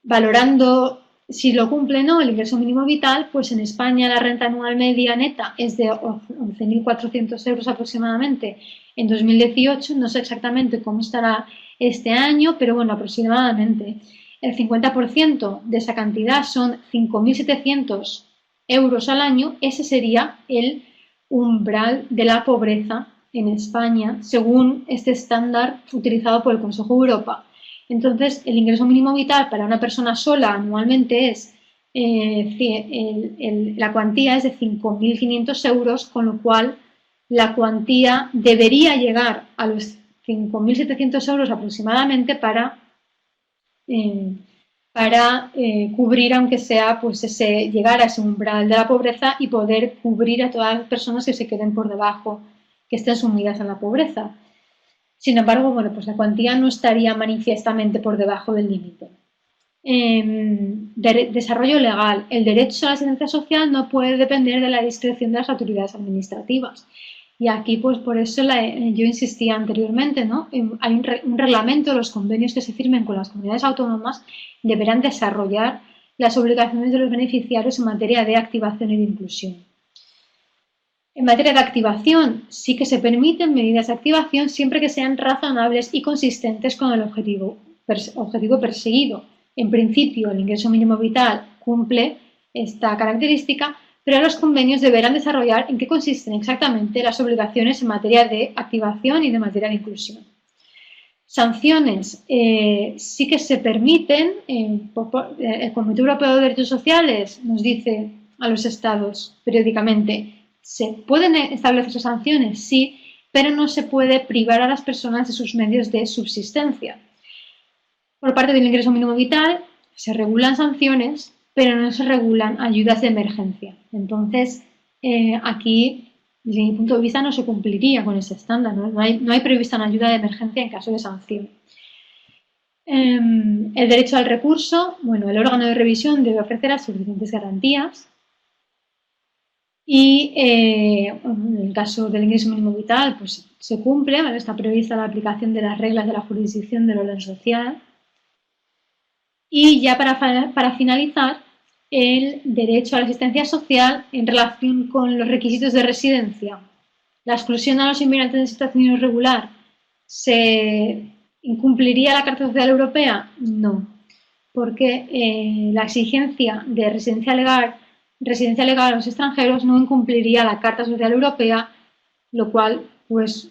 Valorando si lo cumple o no el ingreso mínimo vital, pues en España la renta anual media neta es de 11.400 euros aproximadamente en 2018, no sé exactamente cómo estará este año, pero bueno, aproximadamente. El 50% de esa cantidad son 5.700 euros al año, ese sería el umbral de la pobreza en España, según este estándar utilizado por el Consejo de Europa. Entonces, el ingreso mínimo vital para una persona sola anualmente es, la cuantía es de 5.500 euros, con lo cual la cuantía debería llegar a los 5.700 euros aproximadamente para cubrir, aunque sea, pues llegar a ese umbral de la pobreza y poder cubrir a todas las personas que se queden por debajo, que estén sumidas en la pobreza. Sin embargo, bueno, pues la cuantía no estaría manifiestamente por debajo del límite. Desarrollo legal. El derecho a la asistencia social no puede depender de la discreción de las autoridades administrativas. Y aquí, pues por eso yo insistía anteriormente, ¿no? Hay un reglamento, los convenios que se firmen con las comunidades autónomas deberán desarrollar las obligaciones de los beneficiarios en materia de activación y de inclusión. En materia de activación, sí que se permiten medidas de activación siempre que sean razonables y consistentes con el objetivo perseguido. En principio, el ingreso mínimo vital cumple esta característica, pero los convenios deberán desarrollar en qué consisten exactamente las obligaciones en materia de activación y de materia de inclusión. Sanciones sí que se permiten. El Comité Europeo de Derechos Sociales nos dice a los Estados periódicamente: ¿se pueden establecer sanciones? Sí, pero no se puede privar a las personas de sus medios de subsistencia. Por parte del ingreso mínimo vital se regulan sanciones, pero no se regulan ayudas de emergencia. Entonces, aquí, desde mi punto de vista, no se cumpliría con ese estándar. No hay prevista una ayuda de emergencia en caso de sanción. El derecho al recurso, bueno, el órgano de revisión debe ofrecer las suficientes garantías. Y en el caso del ingreso mínimo vital, pues se cumple, ¿vale? Está prevista la aplicación de las reglas de la jurisdicción del orden social. Y ya para finalizar, el derecho a la asistencia social en relación con los requisitos de residencia. La exclusión a los inmigrantes en situación irregular, ¿se incumpliría la Carta Social Europea? No, porque la exigencia de residencia legal a los extranjeros no incumpliría la Carta Social Europea, lo cual, pues,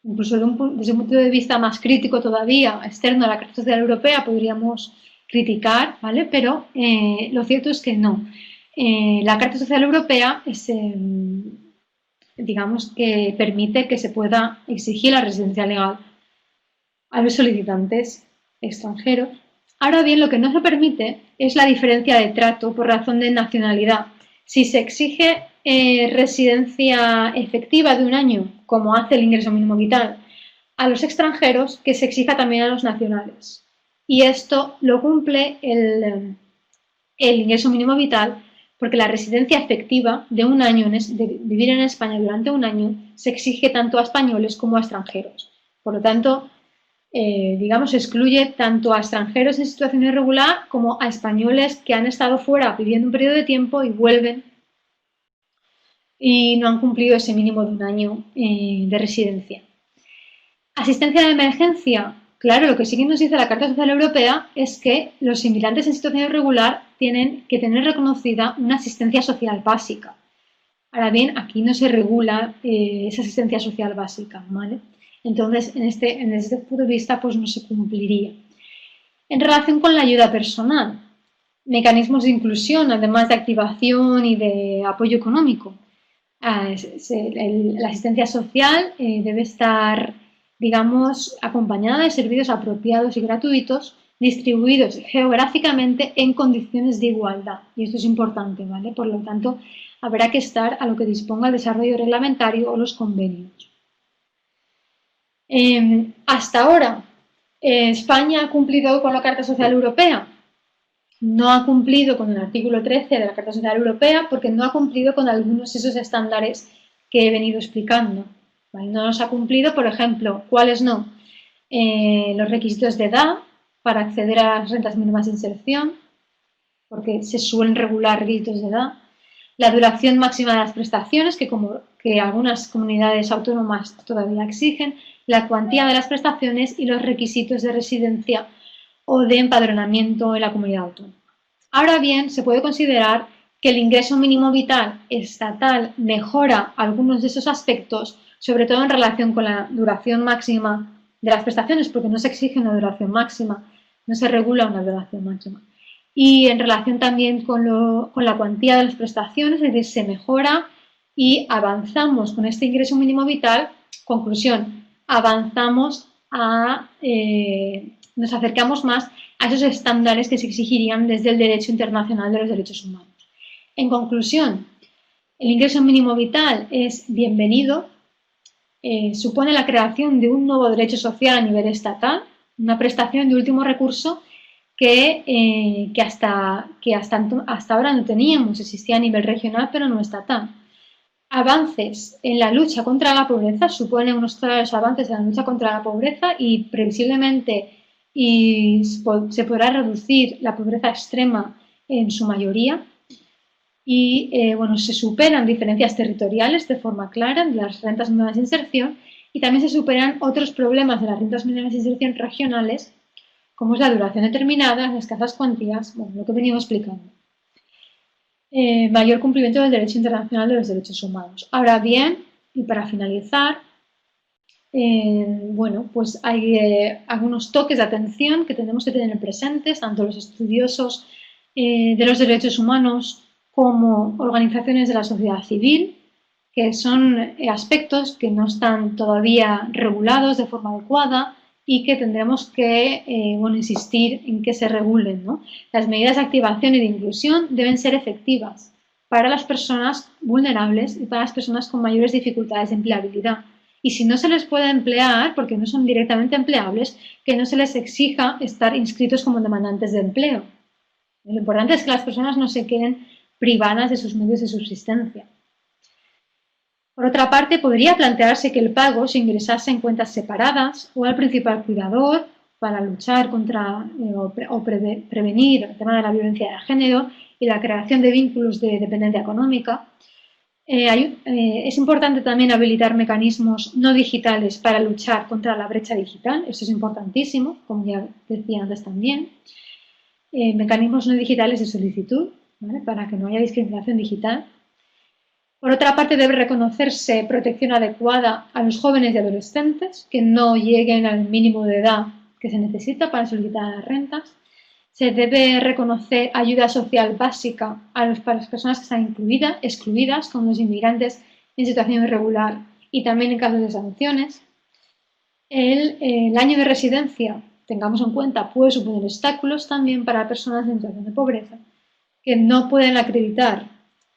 incluso desde un punto de vista más crítico todavía, externo a la Carta Social Europea, podríamos criticar, ¿vale? Pero lo cierto es que no. La Carta Social Europea es, digamos, que permite que se pueda exigir la residencia legal a los solicitantes extranjeros. Ahora bien, lo que no se permite es la diferencia de trato por razón de nacionalidad. Si se exige residencia efectiva de 1 año, como hace el ingreso mínimo vital, a los extranjeros, que se exija también a los nacionales. Y esto lo cumple el ingreso mínimo vital, porque la residencia efectiva de 1 año, de vivir en España durante 1 año, se exige tanto a españoles como a extranjeros. Por lo tanto, digamos, excluye tanto a extranjeros en situación irregular como a españoles que han estado fuera viviendo un periodo de tiempo y vuelven y no han cumplido ese mínimo de 1 año de residencia. Asistencia de emergencia. Claro, lo que sí que nos dice la Carta Social Europea es que los inmigrantes en situación irregular tienen que tener reconocida una asistencia social básica. Ahora bien, aquí no se regula esa asistencia social básica, ¿vale? Entonces, desde este punto de vista, pues no se cumpliría. En relación con la ayuda personal, mecanismos de inclusión, además de activación y de apoyo económico. La asistencia social debe estar, digamos, acompañada de servicios apropiados y gratuitos, distribuidos geográficamente en condiciones de igualdad. Y esto es importante, ¿vale? Por lo tanto, habrá que estar a lo que disponga el desarrollo reglamentario o los convenios. Hasta ahora, España ha cumplido con la Carta Social Europea. No ha cumplido con el artículo 13 de la Carta Social Europea porque no ha cumplido con algunos de esos estándares que he venido explicando. ¿Vale? No los ha cumplido, por ejemplo, ¿cuáles no? Los requisitos de edad para acceder a las rentas mínimas de inserción, porque se suelen regular requisitos de edad. La duración máxima de las prestaciones, que algunas comunidades autónomas todavía exigen, la cuantía de las prestaciones y los requisitos de residencia o de empadronamiento en la comunidad autónoma. Ahora bien, se puede considerar que el ingreso mínimo vital estatal mejora algunos de esos aspectos, sobre todo en relación con la duración máxima de las prestaciones, porque no se exige una duración máxima, no se regula una duración máxima. Y en relación también con la cuantía de las prestaciones, es decir, se mejora y avanzamos con este ingreso mínimo vital. Conclusión, avanzamos nos acercamos más a esos estándares que se exigirían desde el derecho internacional de los derechos humanos. En conclusión, el ingreso mínimo vital es bienvenido, supone la creación de un nuevo derecho social a nivel estatal, una prestación de último recurso que hasta ahora no teníamos, existía a nivel regional pero no estatal. avances en la lucha contra la pobreza, suponen unos claros avances en la lucha contra la pobreza y previsiblemente se podrá reducir la pobreza extrema en su mayoría. Y bueno, se superan diferencias territoriales de forma clara en las rentas mínimas de inserción y también se superan otros problemas de las rentas mínimas de inserción regionales, como es la duración determinada, las escasas cuantías, bueno, lo que venimos explicando. Mayor cumplimiento del derecho internacional de los derechos humanos. Ahora bien, y para finalizar, bueno, pues hay algunos toques de atención que tenemos que tener presentes, tanto los estudiosos de los derechos humanos como organizaciones de la sociedad civil, que son aspectos que no están todavía regulados de forma adecuada y que tendremos que bueno, insistir en que se regulen, ¿no? Las medidas de activación y de inclusión deben ser efectivas para las personas vulnerables y para las personas con mayores dificultades de empleabilidad. Y si no se les puede emplear, porque no son directamente empleables, que no se les exija estar inscritos como demandantes de empleo. Lo importante es que las personas no se queden privadas de sus medios de subsistencia. Por otra parte, podría plantearse que el pago se ingresase en cuentas separadas o al principal cuidador para luchar contra o prevenir el tema de la violencia de género y la creación de vínculos de dependencia económica. Es importante también habilitar mecanismos no digitales para luchar contra la brecha digital, eso es importantísimo, como ya decía antes también. Mecanismos no digitales de solicitud, ¿vale? Para que no haya discriminación digital. Por otra parte, debe reconocerse protección adecuada a los jóvenes y adolescentes que no lleguen al mínimo de edad que se necesita para solicitar las rentas. Se debe reconocer ayuda social básica para las personas que están excluidas, como los inmigrantes en situación irregular y también en casos de sanciones. El año de residencia, tengamos en cuenta, puede suponer obstáculos también para personas en situación de pobreza que no pueden acreditar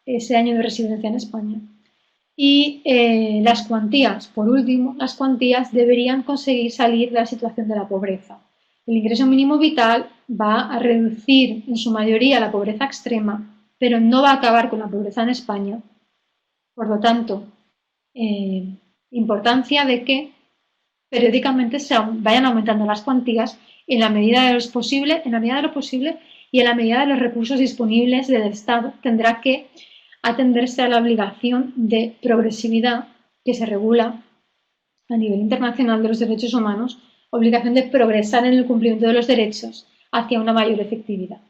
ese año de residencia en España. Y las cuantías, por último, las cuantías deberían conseguir salir de la situación de la pobreza. El ingreso mínimo vital va a reducir en su mayoría la pobreza extrema, pero no va a acabar con la pobreza en España. Por lo tanto, importancia de que periódicamente se vayan aumentando las cuantías en la medida de lo posible y en la medida de los recursos disponibles del Estado. Tendrá que atenderse a la obligación de progresividad que se regula a nivel internacional de los derechos humanos, obligación de progresar en el cumplimiento de los derechos hacia una mayor efectividad.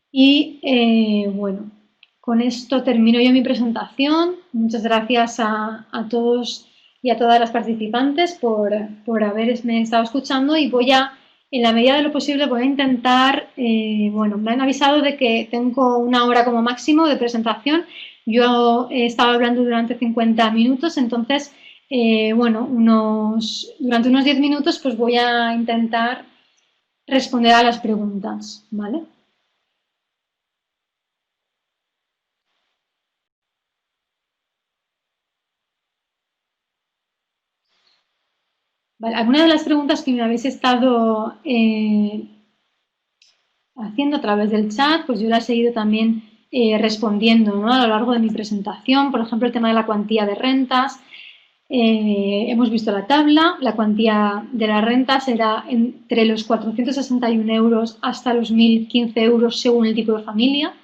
Y bueno, con esto termino yo mi presentación. Muchas gracias a todos y a todas las participantes por haberme estado escuchando y voy a, en la medida de lo posible, voy a intentar, bueno, me han avisado de que tengo 1 hora como máximo de presentación. Yo he estado hablando durante 50 minutos, entonces, bueno, durante unos 10 minutos pues voy a intentar responder a las preguntas, ¿vale? Vale, algunas de las preguntas que me habéis estado haciendo a través del chat, pues yo las he ido también respondiendo, ¿no? A lo largo de mi presentación. Por ejemplo, el tema de la cuantía de rentas. Hemos visto la tabla. La cuantía de la renta será entre los 461 euros hasta los 1.015 euros según el tipo de familia.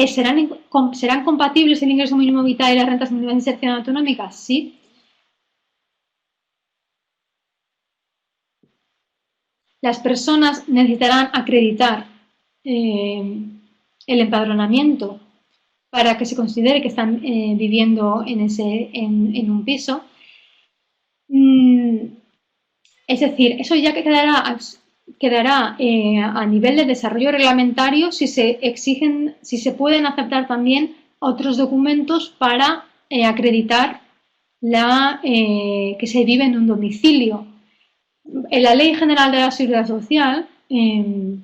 ¿Serán compatibles el ingreso mínimo vital y las rentas mínimas de inserción autonómica? Sí. Las personas necesitarán acreditar el empadronamiento para que se considere que están viviendo en un piso. Es decir, eso ya quedará a nivel de desarrollo reglamentario si se pueden aceptar también otros documentos para acreditar que se vive en un domicilio. En la Ley General de la Seguridad Social,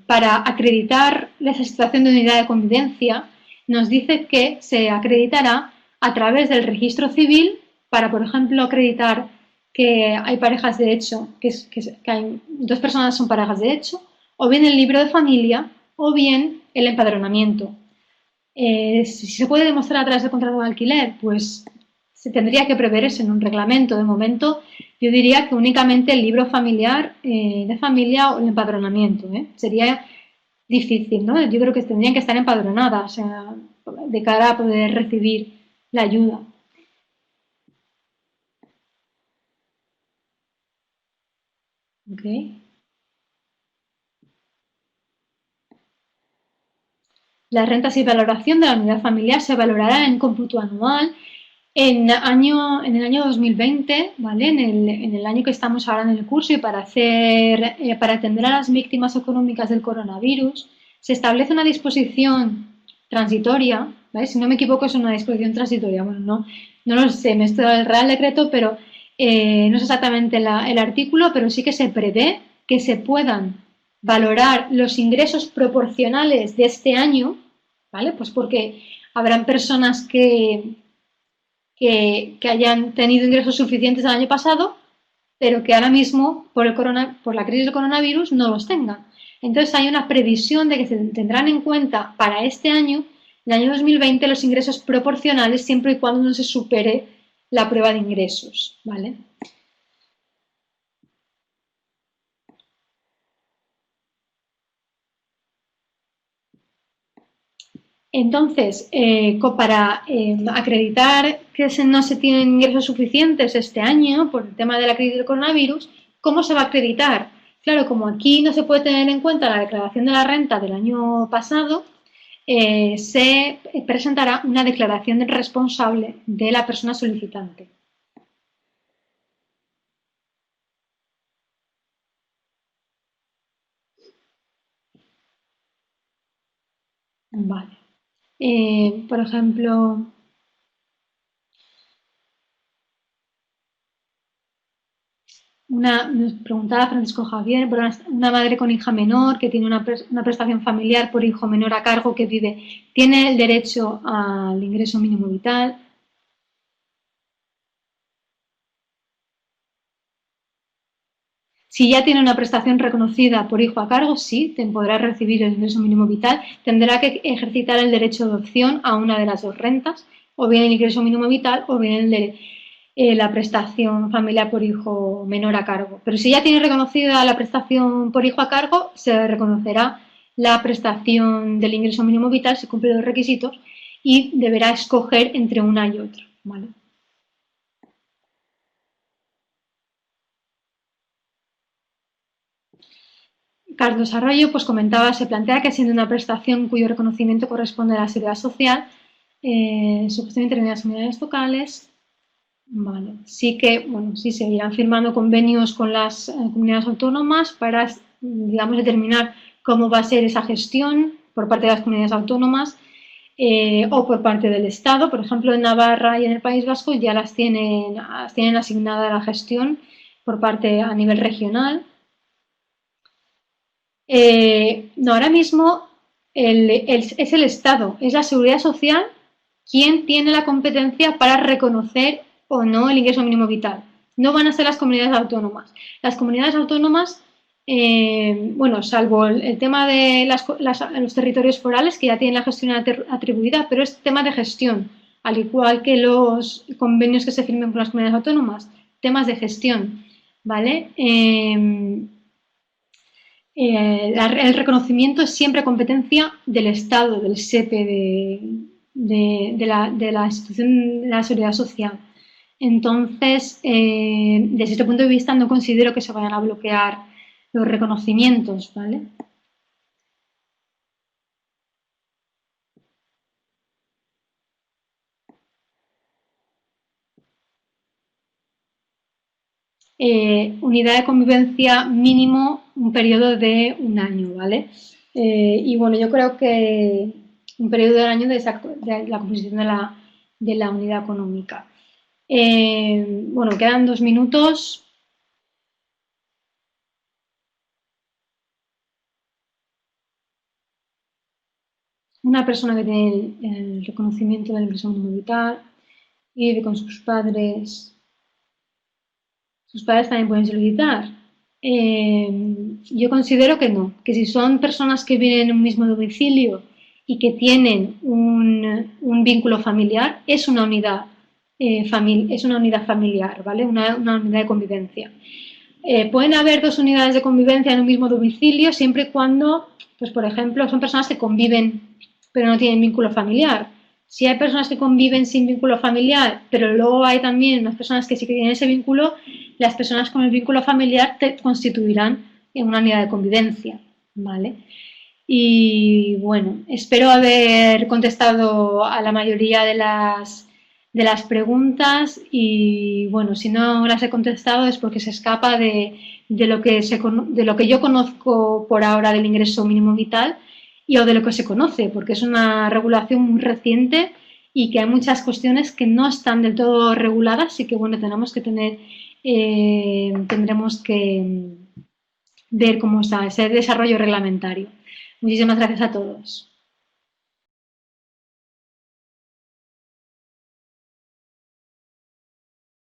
para acreditar esa situación de unidad de convivencia, nos dice que se acreditará a través del registro civil para, por ejemplo, acreditar que hay parejas de hecho, que hay 2 personas son parejas de hecho, o bien el libro de familia, o bien el empadronamiento. Si se puede demostrar a través del contrato de alquiler, pues se tendría que prever eso en un reglamento. De momento, yo diría que únicamente el libro familiar de familia o el empadronamiento. Sería difícil, ¿no? Yo creo que tendrían que estar empadronadas, o sea, de cara a poder recibir la ayuda. ¿Ok? Las rentas y valoración de la unidad familiar se valorará en cómputo anual en el año 2020, ¿vale? En el año que estamos ahora en el curso y para atender a las víctimas económicas del coronavirus, se establece una disposición transitoria, ¿vale? Si no me equivoco es una disposición transitoria, bueno, no lo sé, me estoy del Real Decreto, pero no es exactamente el artículo, pero sí que se prevé que se puedan valorar los ingresos proporcionales de este año, ¿vale? Pues porque habrán personas que hayan tenido ingresos suficientes el año pasado, pero que ahora mismo, por la crisis del coronavirus, no los tengan. Entonces hay una previsión de que se tendrán en cuenta para este año, el año 2020, los ingresos proporcionales siempre y cuando no se supere la prueba de ingresos, ¿vale? Entonces, para acreditar que no se tienen ingresos suficientes este año por el tema de la crisis del coronavirus, ¿cómo se va a acreditar? Claro, como aquí no se puede tener en cuenta la declaración de la renta del año pasado, se presentará una declaración de responsable de la persona solicitante. Vale. Por ejemplo, nos preguntaba Francisco Javier, por una madre con hija menor que tiene una prestación familiar por hijo menor a cargo que vive, ¿tiene el derecho al ingreso mínimo vital? Si ya tiene una prestación reconocida por hijo a cargo, sí, podrá recibir el ingreso mínimo vital. Tendrá que ejercitar el derecho de opción a una de las dos rentas, o bien el ingreso mínimo vital o bien el de la prestación familiar por hijo menor a cargo. Pero si ya tiene reconocida la prestación por hijo a cargo, se reconocerá la prestación del ingreso mínimo vital si cumple los requisitos y deberá escoger entre una y otra. ¿Vale? Carlos Arroyo pues comentaba, se plantea que siendo una prestación cuyo reconocimiento corresponde a la seguridad social, supuestamente en las unidades locales, vale, sí que, bueno, sí se irán firmando convenios con las comunidades autónomas para, digamos, determinar cómo va a ser esa gestión por parte de las comunidades autónomas o por parte del Estado. Por ejemplo, en Navarra y en el País Vasco ya las tienen asignada la gestión por parte a nivel regional. No, ahora mismo es el Estado, es la Seguridad Social quien tiene la competencia para reconocer o no el ingreso mínimo vital. No van a ser las comunidades autónomas. Las comunidades autónomas, bueno, salvo el tema de los territorios forales, que ya tienen la gestión atribuida, pero es tema de gestión, al igual que los convenios que se firmen con las comunidades autónomas, temas de gestión, ¿vale? El reconocimiento es siempre competencia del Estado, del SEPE, de la institución de la seguridad social. Entonces, desde este punto de vista, no considero que se vayan a bloquear los reconocimientos, ¿vale? Unidad de convivencia mínimo un periodo de un año, ¿vale? Y bueno, yo creo que un periodo de un año de la composición de la unidad económica. Bueno, quedan 2 minutos. Una persona que tiene el reconocimiento del ingreso mínimo vital y vive con sus padres también pueden solicitar. Yo considero que no, que si son personas que viven en un mismo domicilio y que tienen un vínculo familiar, es una unidad, familiar, ¿vale? Una unidad de convivencia. Pueden haber dos unidades de convivencia en un mismo domicilio siempre y cuando, pues por ejemplo, son personas que conviven pero no tienen vínculo familiar. Si hay personas que conviven sin vínculo familiar, pero luego hay también unas personas que sí que tienen ese vínculo, las personas con el vínculo familiar te constituirán en una unidad de convivencia, ¿vale? Y bueno, espero haber contestado a la mayoría de las preguntas y bueno, si no las he contestado es porque se escapa de lo que yo conozco por ahora del ingreso mínimo vital y o de lo que se conoce, porque es una regulación muy reciente y que hay muchas cuestiones que no están del todo reguladas y que bueno, tendremos que ver cómo está ese desarrollo reglamentario. Muchísimas gracias a todos.